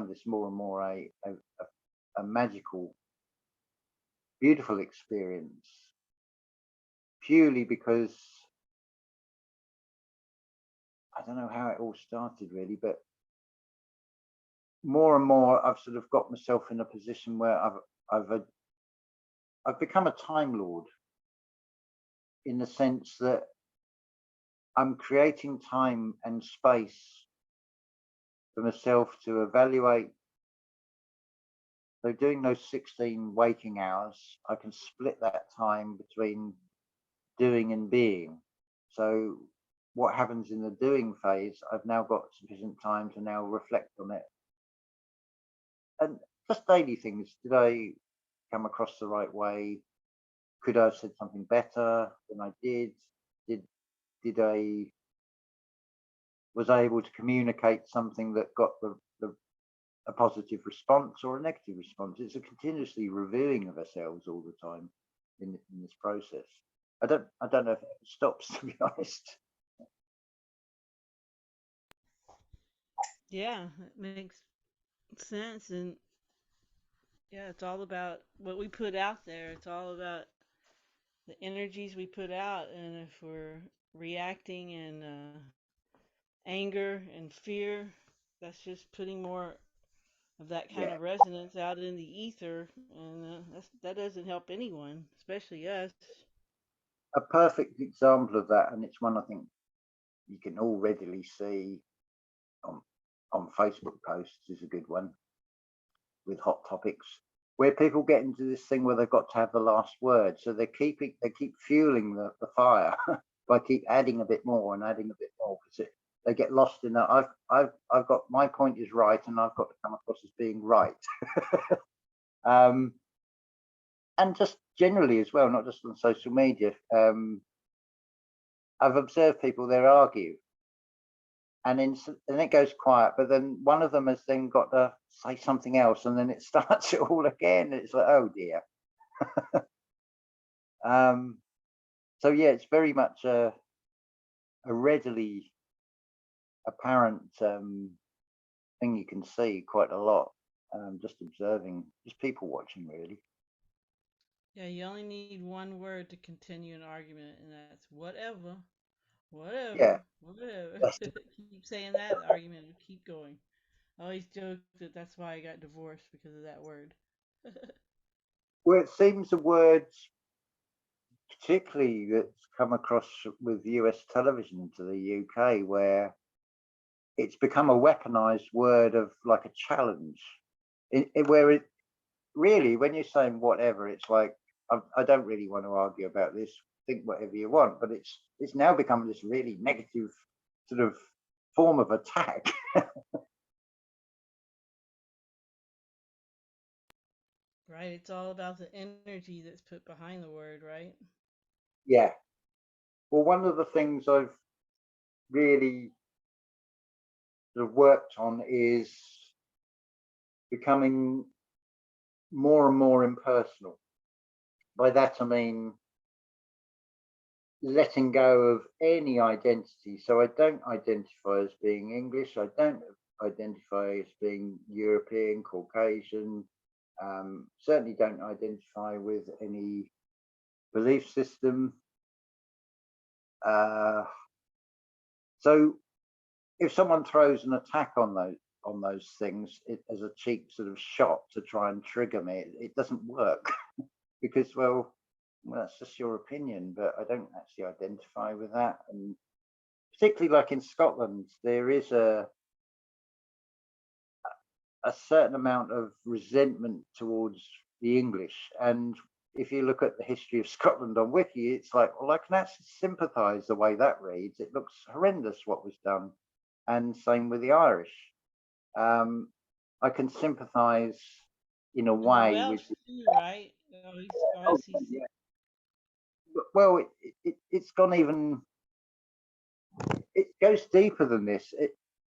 this more and more a magical, beautiful experience, purely because I don't know how it all started really, but more and more I've sort of got myself in a position where I've become a time lord, in the sense that I'm creating time and space for myself to evaluate. So doing those 16 waking hours, I can split that time between doing and being. So what happens in the doing phase, I've now got sufficient time to now reflect on it. And just daily things. Did I come across the right way? Could I have said something better than I did? Did I was I able to communicate something that got a positive response or a negative response? It's a continuously reviewing of ourselves all the time in this process. I don't know if it stops, to be honest. yeah, it makes sense. And yeah, it's all about what we put out there. It's all about the energies we put out. And if we're reacting in anger and fear, that's just putting more of that kind Yeah, of resonance out in the ether, and that doesn't help anyone, especially us. a perfect example of that, and it's one I think you can all readily see on on Facebook posts, is a good one with hot topics, where people get into this thing where they've got to have the last word, so they keep fueling the fire by keep adding a bit more and adding a bit more, because they get lost in that. I've got, my point is right, and I've got to come across as being right. um, and just generally as well, not just on social media. I've observed people, they argue, and then it goes quiet, but then one of them has then got to say something else, and then it starts it all again. It's like, oh dear. um, so yeah, it's very much a readily apparent thing you can see quite a lot, just observing, just people watching really. Yeah, you only need one word to continue an argument, and that's whatever, Yeah, whatever, whatever. yes. Keep saying that, the argument will keep going. I always joke that that's why I got divorced, because of that word. Well, it seems the words particularly that's come across with US television into the UK, where it's become a weaponized word of like a challenge, where it really, when you're saying whatever, it's like, I don't really want to argue about this, think whatever you want, but it's now become this really negative sort of form of attack. Right? It's all about the energy that's put behind the word, right? Yeah, well, one of the things I've really sort of worked on is becoming more and more impersonal. By that I mean letting go of any identity. So I don't identify as being English. I don't identify as being European, Caucasian. Certainly don't identify with any belief system. So if someone throws an attack on those things as a cheap sort of shot to try and trigger me, it doesn't work because, well, that's just your opinion, but I don't actually identify with that. And particularly like in Scotland, there is a certain amount of resentment towards the English. And if you look at the history of Scotland on Wiki, it's like, well, I can actually sympathise the way that reads. It looks horrendous what was done. And same with the Irish. I can sympathise in a And the way with. Welsh too, right? Oh, RCC. yeah. Well, it's gone even. It goes deeper than this.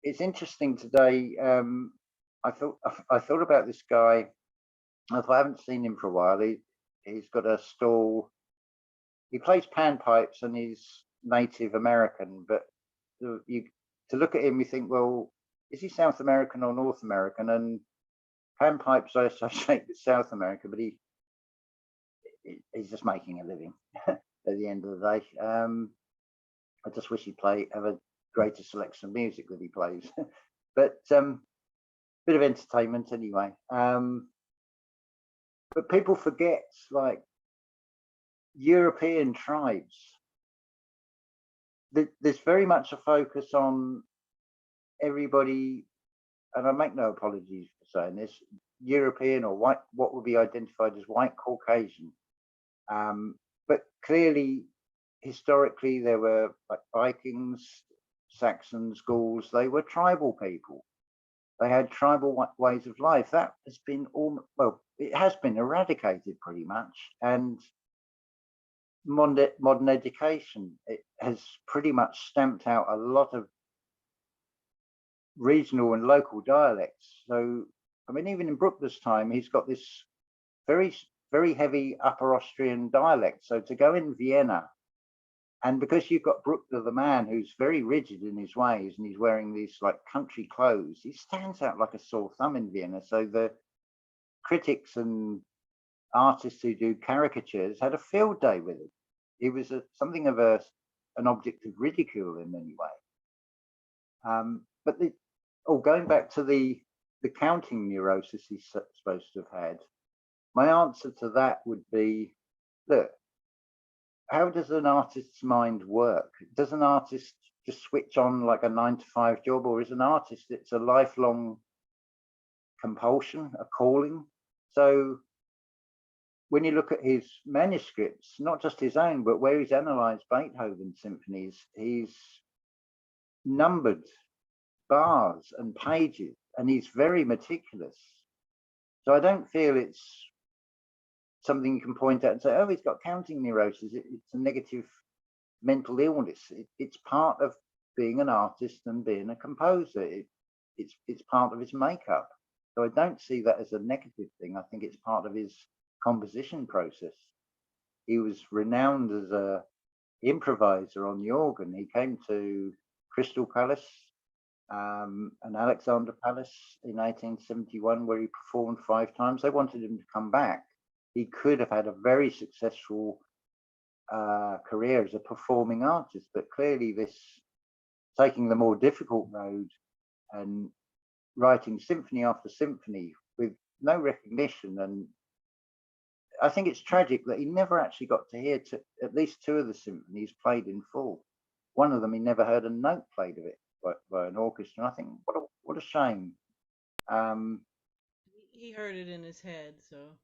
It's interesting today. I thought about this guy. If I haven't seen him for a while, he's got a stall. He plays panpipes and he's Native American, but to look at him, you think, well, is he South American or North American? And panpipes I associate with South America, but he's just making a living at the end of the day. I just wish he'd have a greater selection of music that he plays, but bit of entertainment anyway. But people forget, like, European tribes. There's very much a focus on everybody, and I make no apologies for saying this, European or white, what would be identified as white Caucasian. But clearly, historically, there were like Vikings, Saxons, Gauls. They were tribal people. They had tribal ways of life. That has been it has been eradicated pretty much. And modern education, it has pretty much stamped out a lot of regional and local dialects. So, I mean, even in Bruckner's time, he's got this very, very heavy Upper Austrian dialect. So to go in Vienna, and because you've got Bruckner, the man who's very rigid in his ways, and he's wearing these like country clothes, he stands out like a sore thumb in Vienna. So the critics and artists who do caricatures had a field day with him. He was something of an object of ridicule in many ways. But going back to the counting neurosis he's supposed to have had, my answer to that would be, look, how does an artist's mind work? Does an artist just switch on like a 9-to-5 job, or is an artist, it's a lifelong compulsion, a calling? So when you look at his manuscripts, not just his own, but where he's analysed Beethoven symphonies, he's numbered bars and pages, and he's very meticulous. So I don't feel it's something you can point out and say, oh, he's got counting neurosis. It's a negative mental illness. It's part of being an artist and being a composer. It's part of his makeup. So I don't see that as a negative thing. I think it's part of his composition process. He was renowned as a improviser on the organ. He came to Crystal Palace and Alexander Palace in 1871, where he performed 5 times. They wanted him to come back. He could have had a very successful career as a performing artist, but clearly this taking the more difficult road and writing symphony after symphony with no recognition. And I think it's tragic that he never actually got to hear at least 2 of the symphonies played in full. One of them, he never heard a note played of it by an orchestra. And I think what a shame. He heard it in his head, so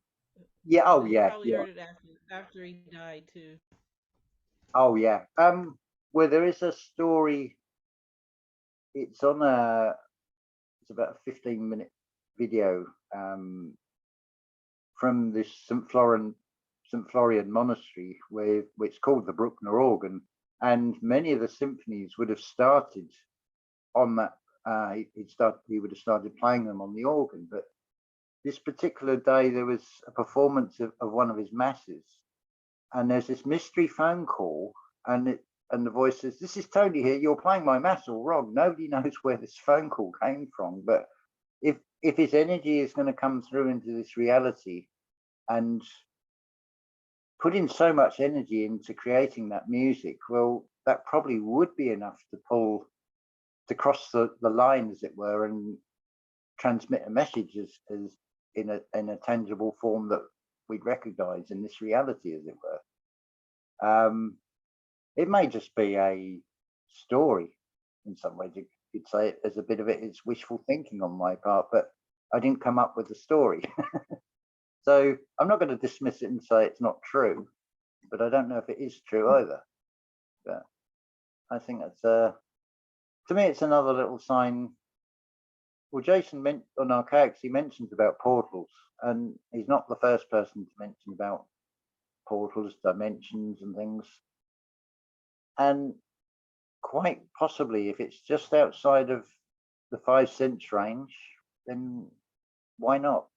Yeah. Oh, he yeah. probably Yeah. heard it after he died too. Oh, yeah. Where there is a story. It's on it's about a 15-minute video from this St. Florian monastery, where it's called the Bruckner organ, and many of the symphonies would have started on that. He would have started playing them on the organ, but this particular day there was a performance of one of his masses, and there's this mystery phone call, and the voice says, "This is Tony here. You're playing my mass all wrong." Nobody knows where this phone call came from, but if his energy is going to come through into this reality and put in so much energy into creating that music, well, that probably would be enough to pull to cross the line, as it were, and transmit a message as in a tangible form that we'd recognise in this reality, as it were. It may just be a story in some ways. You could say it as a bit of it's wishful thinking on my part, but I didn't come up with the story. So I'm not going to dismiss it and say it's not true, but I don't know if it is true either. But I think that's to me, it's another little sign. Well, Jason on Archaics, he mentions about portals, and he's not the first person to mention about portals, dimensions, and things. And quite possibly, if it's just outside of the 5 sense range, then why not?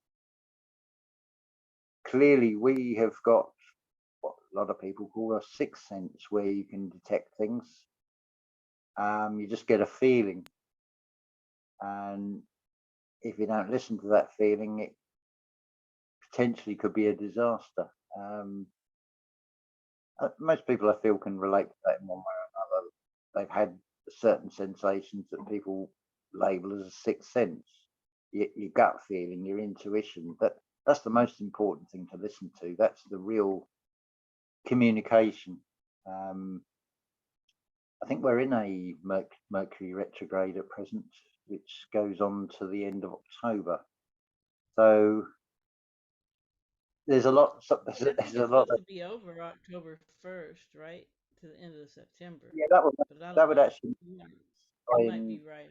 Clearly, we have got what a lot of people call a 6th sense, where you can detect things. You just get a feeling, and if you don't listen to that feeling, it potentially could be a disaster. Most people, I feel, can relate to that in one way or another. They've had certain sensations that people label as a 6th sense, your gut feeling, your intuition. That's the most important thing to listen to. That's the real communication. I think we're in a Mercury retrograde at present, which goes on to the end of October. So there's a lot. There's a lot. Supposed to be over October 1st, right? To the end of September. Yeah, that would actually. You might be right.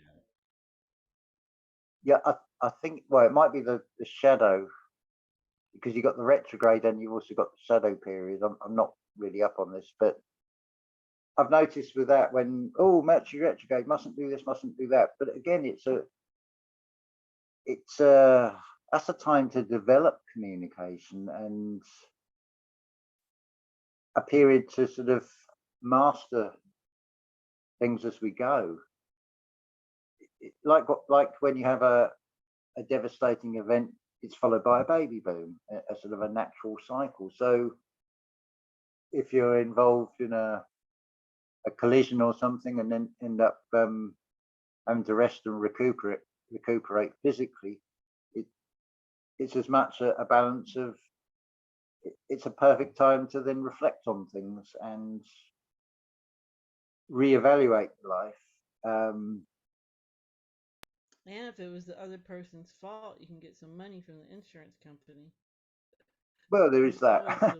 Yeah, I think. Well, it might be the shadow, because you got the retrograde and you've also got the shadow period. I'm not really up on this, but I've noticed with that, when Mercury retrograde, mustn't do this, mustn't do that. But again, that's a time to develop communication and a period to sort of master things as we go. Like when you have a devastating event, it's followed by a baby boom, a sort of a natural cycle. So if you're involved in a collision or something and then end up having to rest and recuperate physically, it's as much a balance of, it's a perfect time to then reflect on things and reevaluate life. And if it was the other person's fault, you can get some money from the insurance company. Well, there is that.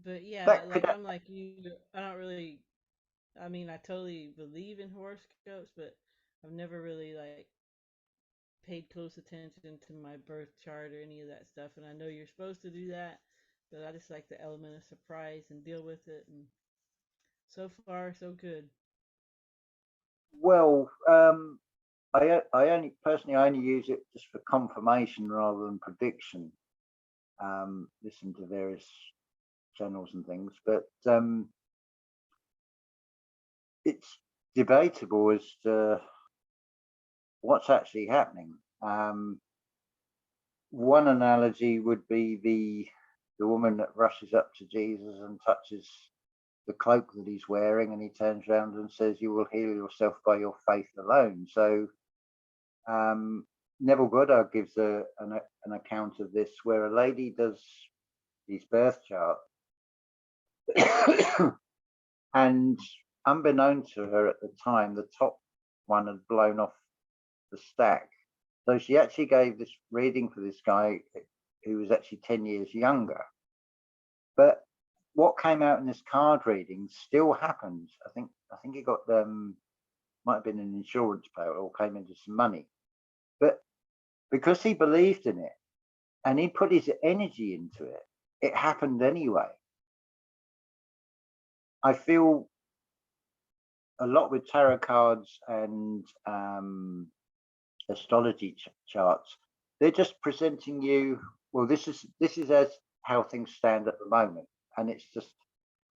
But yeah, I'm like you. I don't really. I mean, I totally believe in horoscopes, but I've never really paid close attention to my birth chart or any of that stuff. And I know you're supposed to do that, but I just like the element of surprise and deal with it. And so far, so good. Well, I only use it just for confirmation rather than prediction. Listen to various channels and things, but it's debatable as to what's actually happening. One analogy would be the woman that rushes up to Jesus and touches the cloak that he's wearing, and he turns around and says, "You will heal yourself by your faith alone." So Neville Goddard gives an account of this, where a lady does his birth chart, and unbeknown to her at the time, the top one had blown off the stack. So she actually gave this reading for this guy who was actually 10 years younger. But what came out in this card reading still happened. I think it got might have been an insurance payout or came into some money. But because he believed in it and he put his energy into it, it happened anyway. I feel a lot with tarot cards and astrology charts. They're just presenting you, well, this is as how things stand at the moment, and it's just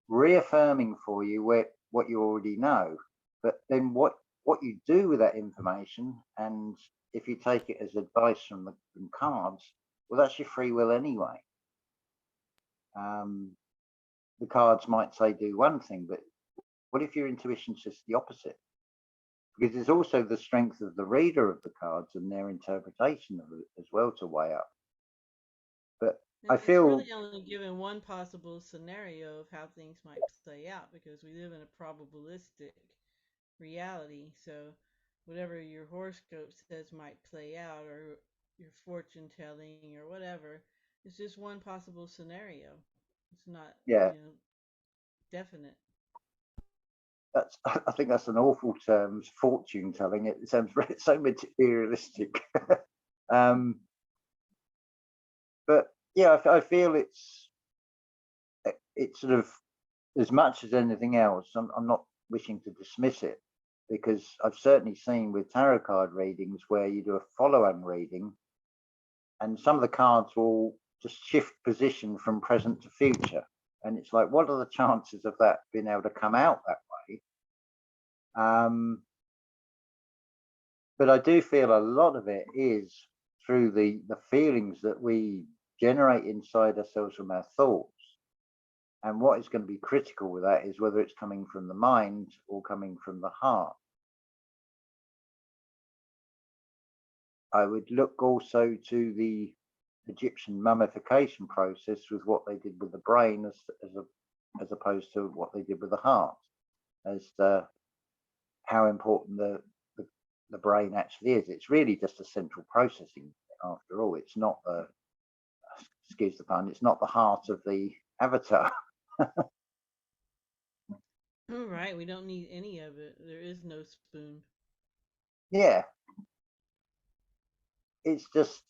reaffirming for you what you already know. But then what you do with that information, and if you take it as advice from cards, well, that's your free will anyway. The cards might say do one thing, but What if your intuition says the opposite? Because there's also the strength of the reader of the cards and their interpretation of it as well to weigh up. But I It's feel, really only given one possible scenario of how things might play out because we live in a probabilistic reality. So whatever your horoscope says might play out, or your fortune telling, or whatever, it's just one possible scenario. It's not, yeah, definite. that's I think that's an awful term, fortune telling. It sounds so materialistic. um, but yeah, I feel it's sort of, as much as anything else. I'm not wishing to dismiss it, because I've certainly seen with tarot card readings where you do a follow-on reading, and some of the cards will just shift position from present to future, and it's like, what are the chances of that being able to come out that way? But I do feel a lot of it is through the feelings that we generate inside ourselves from our thoughts. And what is going to be critical with that is whether it's coming from the mind or coming from the heart. I would look also to the Egyptian mummification process with what they did with the brain as opposed to what they did with the heart, as how important the brain actually is. It's really just a central processing after all. It's not the, excuse the pun, it's not the heart of the avatar. All right, we don't need any of it. There is no spoon. Yeah, it's just,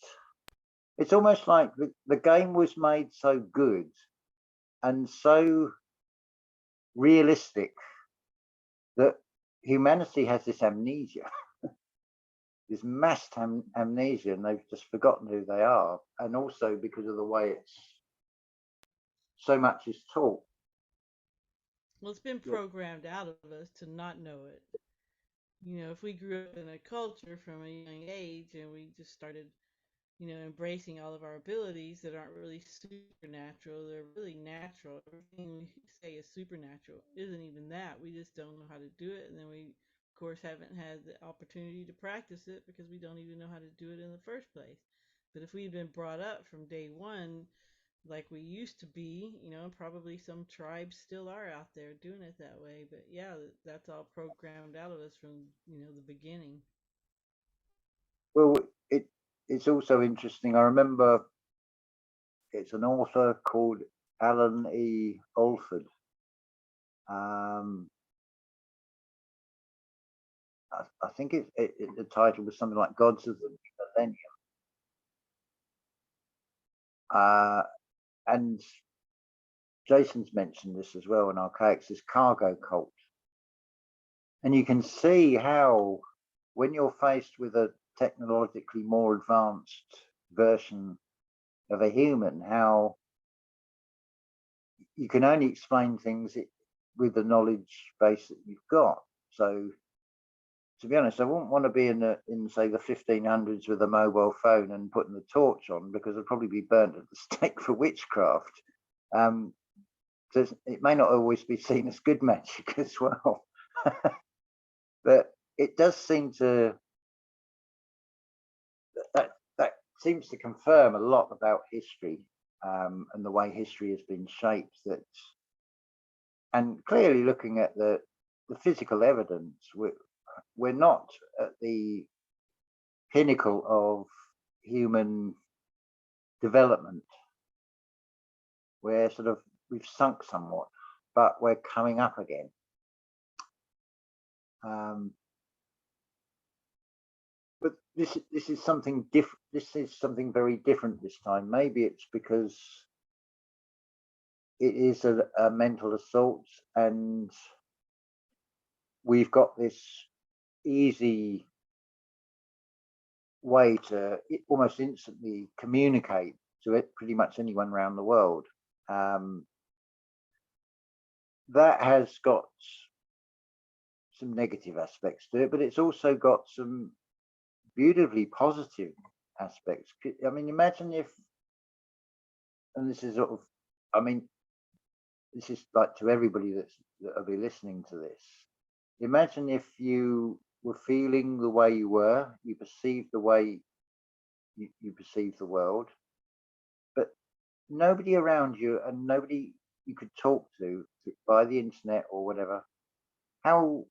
it's almost like the game was made so good and so realistic that humanity has this amnesia, this mass amnesia, and they've just forgotten who they are. And also because of the way it's so much is taught. Well, it's been programmed out of us to not know it. If we grew up in a culture from a young age and we just started, embracing all of our abilities that aren't really supernatural, they're really natural. Everything we say is supernatural isn't even that. We just don't know how to do it. And then we, of course, haven't had the opportunity to practice it because we don't even know how to do it in the first place. But if we'd been brought up from day one like we used to be, probably some tribes still are out there doing it that way. But yeah, that's all programmed out of us from, the beginning. Well, it's also interesting. I remember it's an author called Alan E. Alford. I think the title was something like Gods of the Millennium. And Jason's mentioned this as well in Archaics, this cargo cult. And you can see how, when you're faced with a technologically more advanced version of a human, how you can only explain things with the knowledge base that you've got. So, to be honest, I wouldn't want to be in say the 1500s with a mobile phone and putting the torch on, because I'd probably be burnt at the stake for witchcraft. So it may not always be seen as good magic as well. But it does seem to, that seems to confirm a lot about history, and the way history has been shaped. That, and clearly looking at the physical evidence, we're not at the pinnacle of human development. We're sort of, we've sunk somewhat, but we're coming up again. But this is something different. This is something very different this time. Maybe it's because it is a mental assault, and we've got this easy way to almost instantly communicate to it, pretty much anyone around the world. That has got some negative aspects to it, but it's also got some beautifully positive aspects. I mean, imagine if, and this is sort of, I mean, this is like to everybody that's that'll be listening to this, imagine if you were feeling the way you were, you perceived the way you perceive the world, but nobody around you and nobody you could talk to by the internet or whatever, how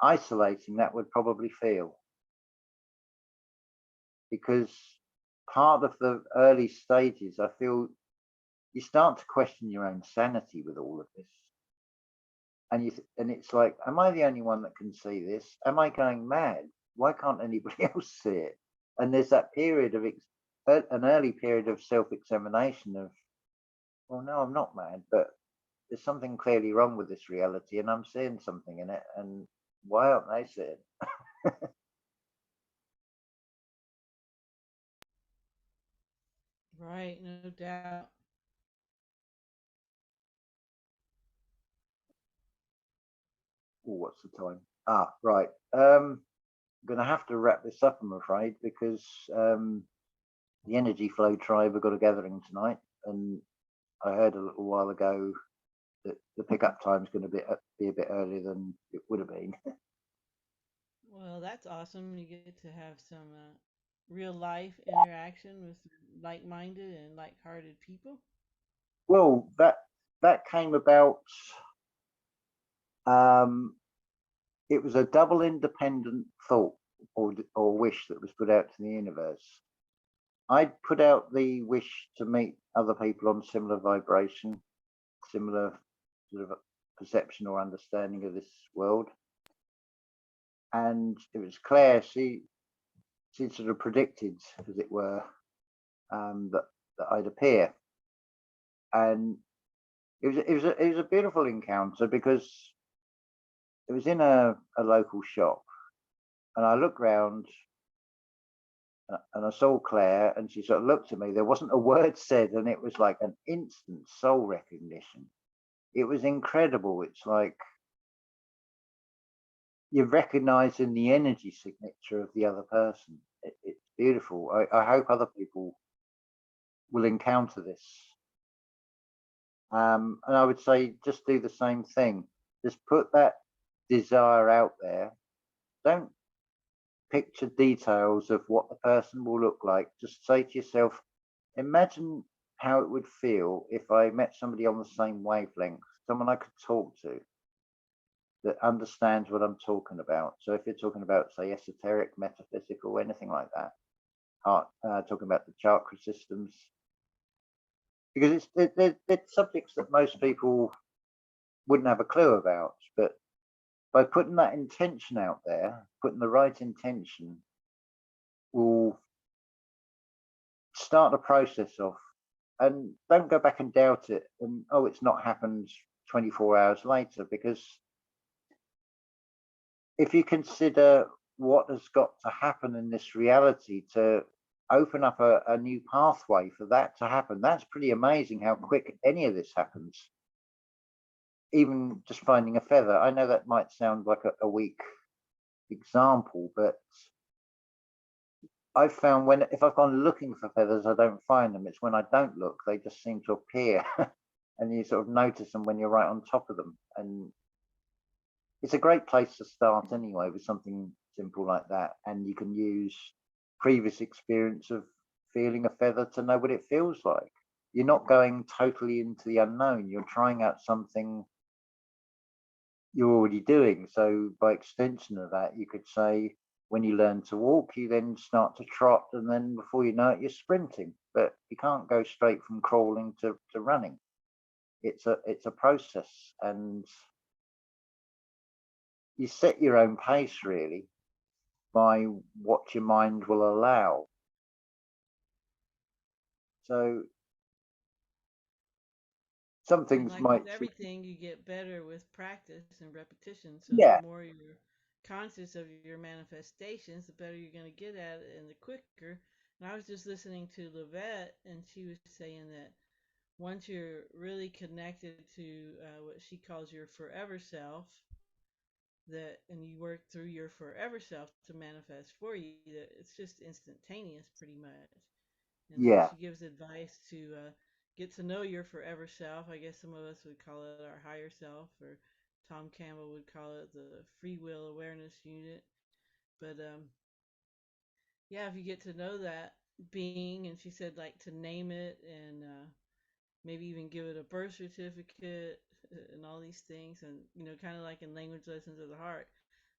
isolating that would probably feel. Because part of the early stages, I feel you start to question your own sanity with all of this. And it's like, am I the only one that can see this? Am I going mad? Why can't anybody else see it? And there's that period of an early period of self-examination of, well, no, I'm not mad, but there's something clearly wrong with this reality, and I'm seeing something in it. And why aren't they seeing? Right, no doubt. Oh, what's the time? Ah, right. Going to have to wrap this up, I'm afraid, because the Energy Flow Tribe have got a gathering tonight, and I heard a little while ago that the pickup time is going to be a bit earlier than it would have been. Well, that's awesome. You get to have some real life interaction with like-minded and like-hearted people. Well, that came about. Um, it was a double independent thought or wish that was put out to the universe. I'd put out the wish to meet other people on similar vibration, similar sort of perception or understanding of this world. And it was Claire, she sort of predicted, as it were, that I'd appear. And it was a beautiful encounter because it was in a local shop, and I looked round and I saw Claire, and she sort of looked at me. There wasn't a word said, and it was like an instant soul recognition. It was incredible. It's like you're recognizing the energy signature of the other person. It's beautiful. I hope other people will encounter this. And I would say just do the same thing. Just put that desire out there. Don't picture details of what the person will look like. Just say to yourself, imagine how it would feel if I met somebody on the same wavelength, someone I could talk to that understands what I'm talking about. So if you're talking about, say, esoteric, metaphysical, anything like that, talking about the chakra systems, because they're subjects that most people wouldn't have a clue about. But by putting that intention out there, putting the right intention, will start the process off, and don't go back and doubt it. And oh, it's not happened 24 hours later, because if you consider what has got to happen in this reality to open up a new pathway for that to happen, that's pretty amazing how quick any of this happens. Even just finding a feather. I know that might sound like a weak example, but I've found if I've gone looking for feathers, I don't find them. It's when I don't look, they just seem to appear. And you sort of notice them when you're right on top of them. And it's a great place to start anyway, with something simple like that. And you can use previous experience of feeling a feather to know what it feels like. You're not going totally into the unknown. You're trying out something you're already doing. So by extension of that, you could say, when you learn to walk, you then start to trot, and then before you know it, you're sprinting. But you can't go straight from crawling to running. It's a process, and you set your own pace really by what your mind will allow. So some And things like with might, everything, you get better with practice and repetition. So the yeah, more you're conscious of your manifestations, the better you're going to get at it and the quicker. And I was just listening to Lavette, and she was saying that once you're really connected to what she calls your forever self, that and you work through your forever self to manifest for you, that it's just instantaneous pretty much. And so yeah, she gives advice to get to know your forever self. I guess some of us would call it our higher self, or Tom Campbell would call it the free will awareness unit. But yeah, if you get to know that being, and she said like to name it and maybe even give it a birth certificate and all these things, and kind of like in Language Lessons of the Heart,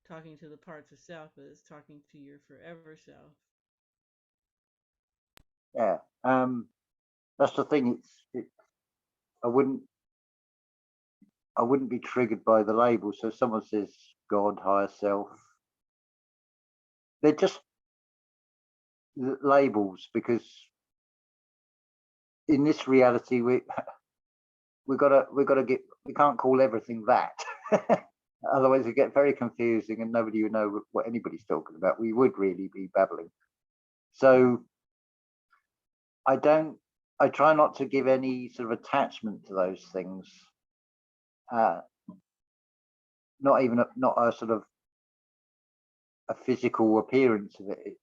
talking to the parts of self, but it's talking to your forever self. Yeah. That's the thing. I wouldn't I wouldn't be triggered by the label. So if someone says God, higher self, they're just labels, because in this reality we can't call everything that. Otherwise it get very confusing and nobody would know what anybody's talking about. We would really be babbling. So I try not to give any sort of attachment to those things. Not a sort of a physical appearance of it.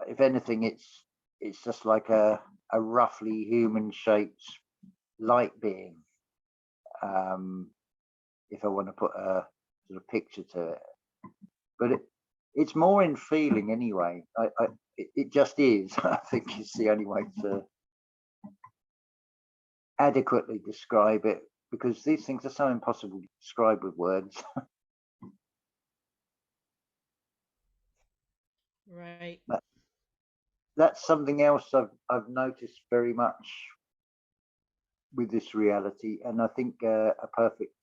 If anything, it's just like a roughly human shaped light being. If I want to put a sort of picture to it, but it's more in feeling anyway. It just is. I think it's the only way to adequately describe it, because these things are so impossible to describe with words. Right. That's something else I've noticed very much with this reality, and I think a perfect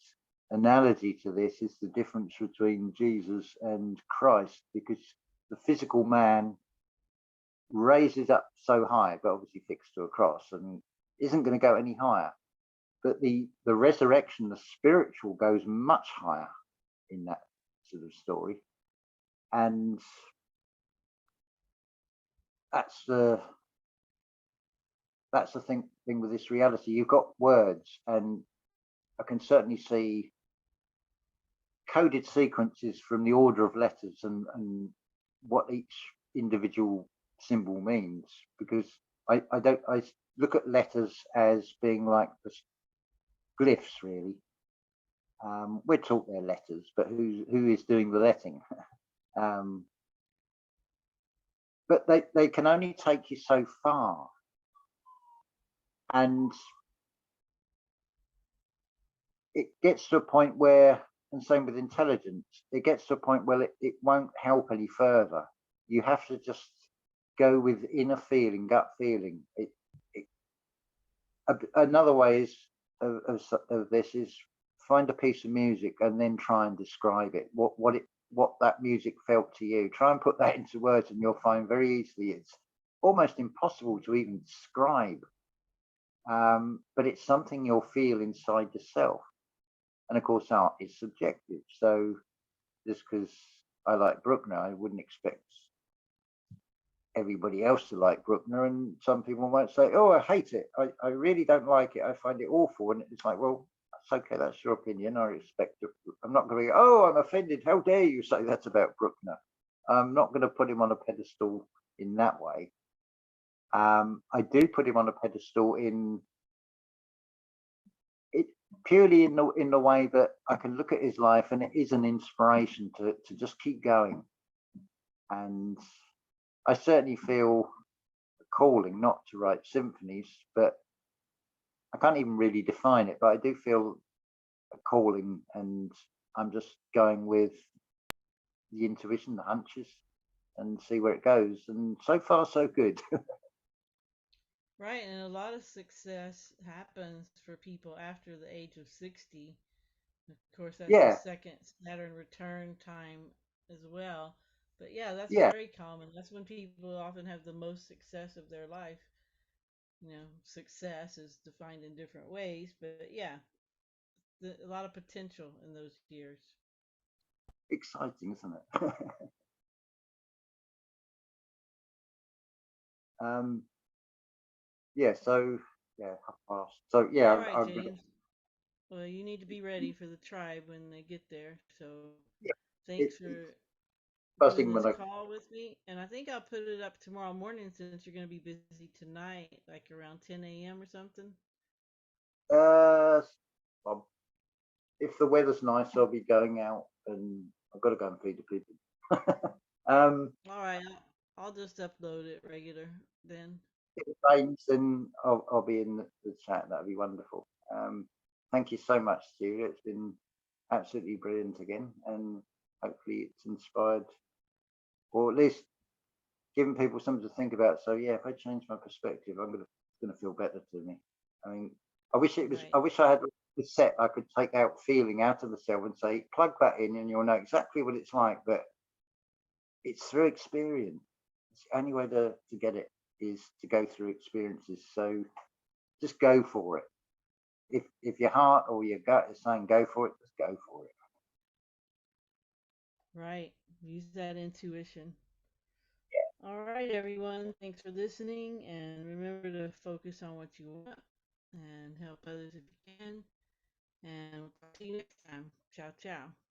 analogy to this is the difference between Jesus and Christ, because the physical man raises up so high, but obviously fixed to a cross, and isn't going to go any higher. But the resurrection, the spiritual, goes much higher in that sort of story, and that's the thing with this reality. You've got words, and I can certainly see coded sequences from the order of letters and what each individual symbol means, because I look at letters as being like the glyphs, really. We're taught they're letters, but who is doing the letting? But they can only take you so far, and it gets to a point where, and same with intelligence, it gets to a point where it won't help any further. You have to just go with inner feeling, gut feeling. Another way of this is find a piece of music and then try and describe it. What that music felt to you. Try and put that into words, and you'll find very easily it's almost impossible to even describe. But it's something you'll feel inside yourself. And of course, art is subjective. So just because I like Bruckner, I wouldn't expect everybody else to like Bruckner. And some people might say, oh, I hate it. I really don't like it. I find it awful. And it's like, well, that's okay. That's your opinion. I respect it. I'm not going to go, oh, I'm offended. How dare you say that's about Bruckner? I'm not going to put him on a pedestal in that way. I do put him on a pedestal in it purely in the way that I can look at his life and it is an inspiration to just keep going. And I certainly feel a calling not to write symphonies, but I can't even really define it, but I do feel a calling, and I'm just going with the intuition, the hunches, and see where it goes. And so far, so good. Right, and a lot of success happens for people after the age of 60. Of course, that's the Yeah, second Saturn return time as well. But yeah, that's yeah, very common. That's when people often have the most success of their life. Success is defined in different ways, but yeah, a lot of potential in those years. exciting, isn't it? um, yeah, so yeah, half past. So All yeah, right, I'm gonna. James. Well, you need to be ready for the tribe when they get there. So Yeah, thanks it's for doing buzzing this when I. call with me. And I think I'll put it up tomorrow morning since you're going to be busy tonight, like around 10 a.m. or something. Uh, I'm if the weather's nice, I'll be going out, and I've got to go and feed the pigeon. All right, I'll just upload it regular then. If it rains, then I'll be in the chat. That'd be wonderful. Thank you so much, Julia. It's been absolutely brilliant again, and hopefully it's inspired, or at least giving people something to think about. So yeah, if I change my perspective, gonna feel better to me. I mean, I wish it was. Right. I wish I had the set. I could take out feeling out of the cell and say, plug that in, and you'll know exactly what it's like. But it's through experience. It's the only way to get it is to go through experiences. So just go for it. If your heart or your gut is saying go for it, just go for it. Right. Use that intuition. All right, everyone. Thanks for listening. And remember to focus on what you want and help others if you can. And we'll talk to you next time. Ciao, ciao.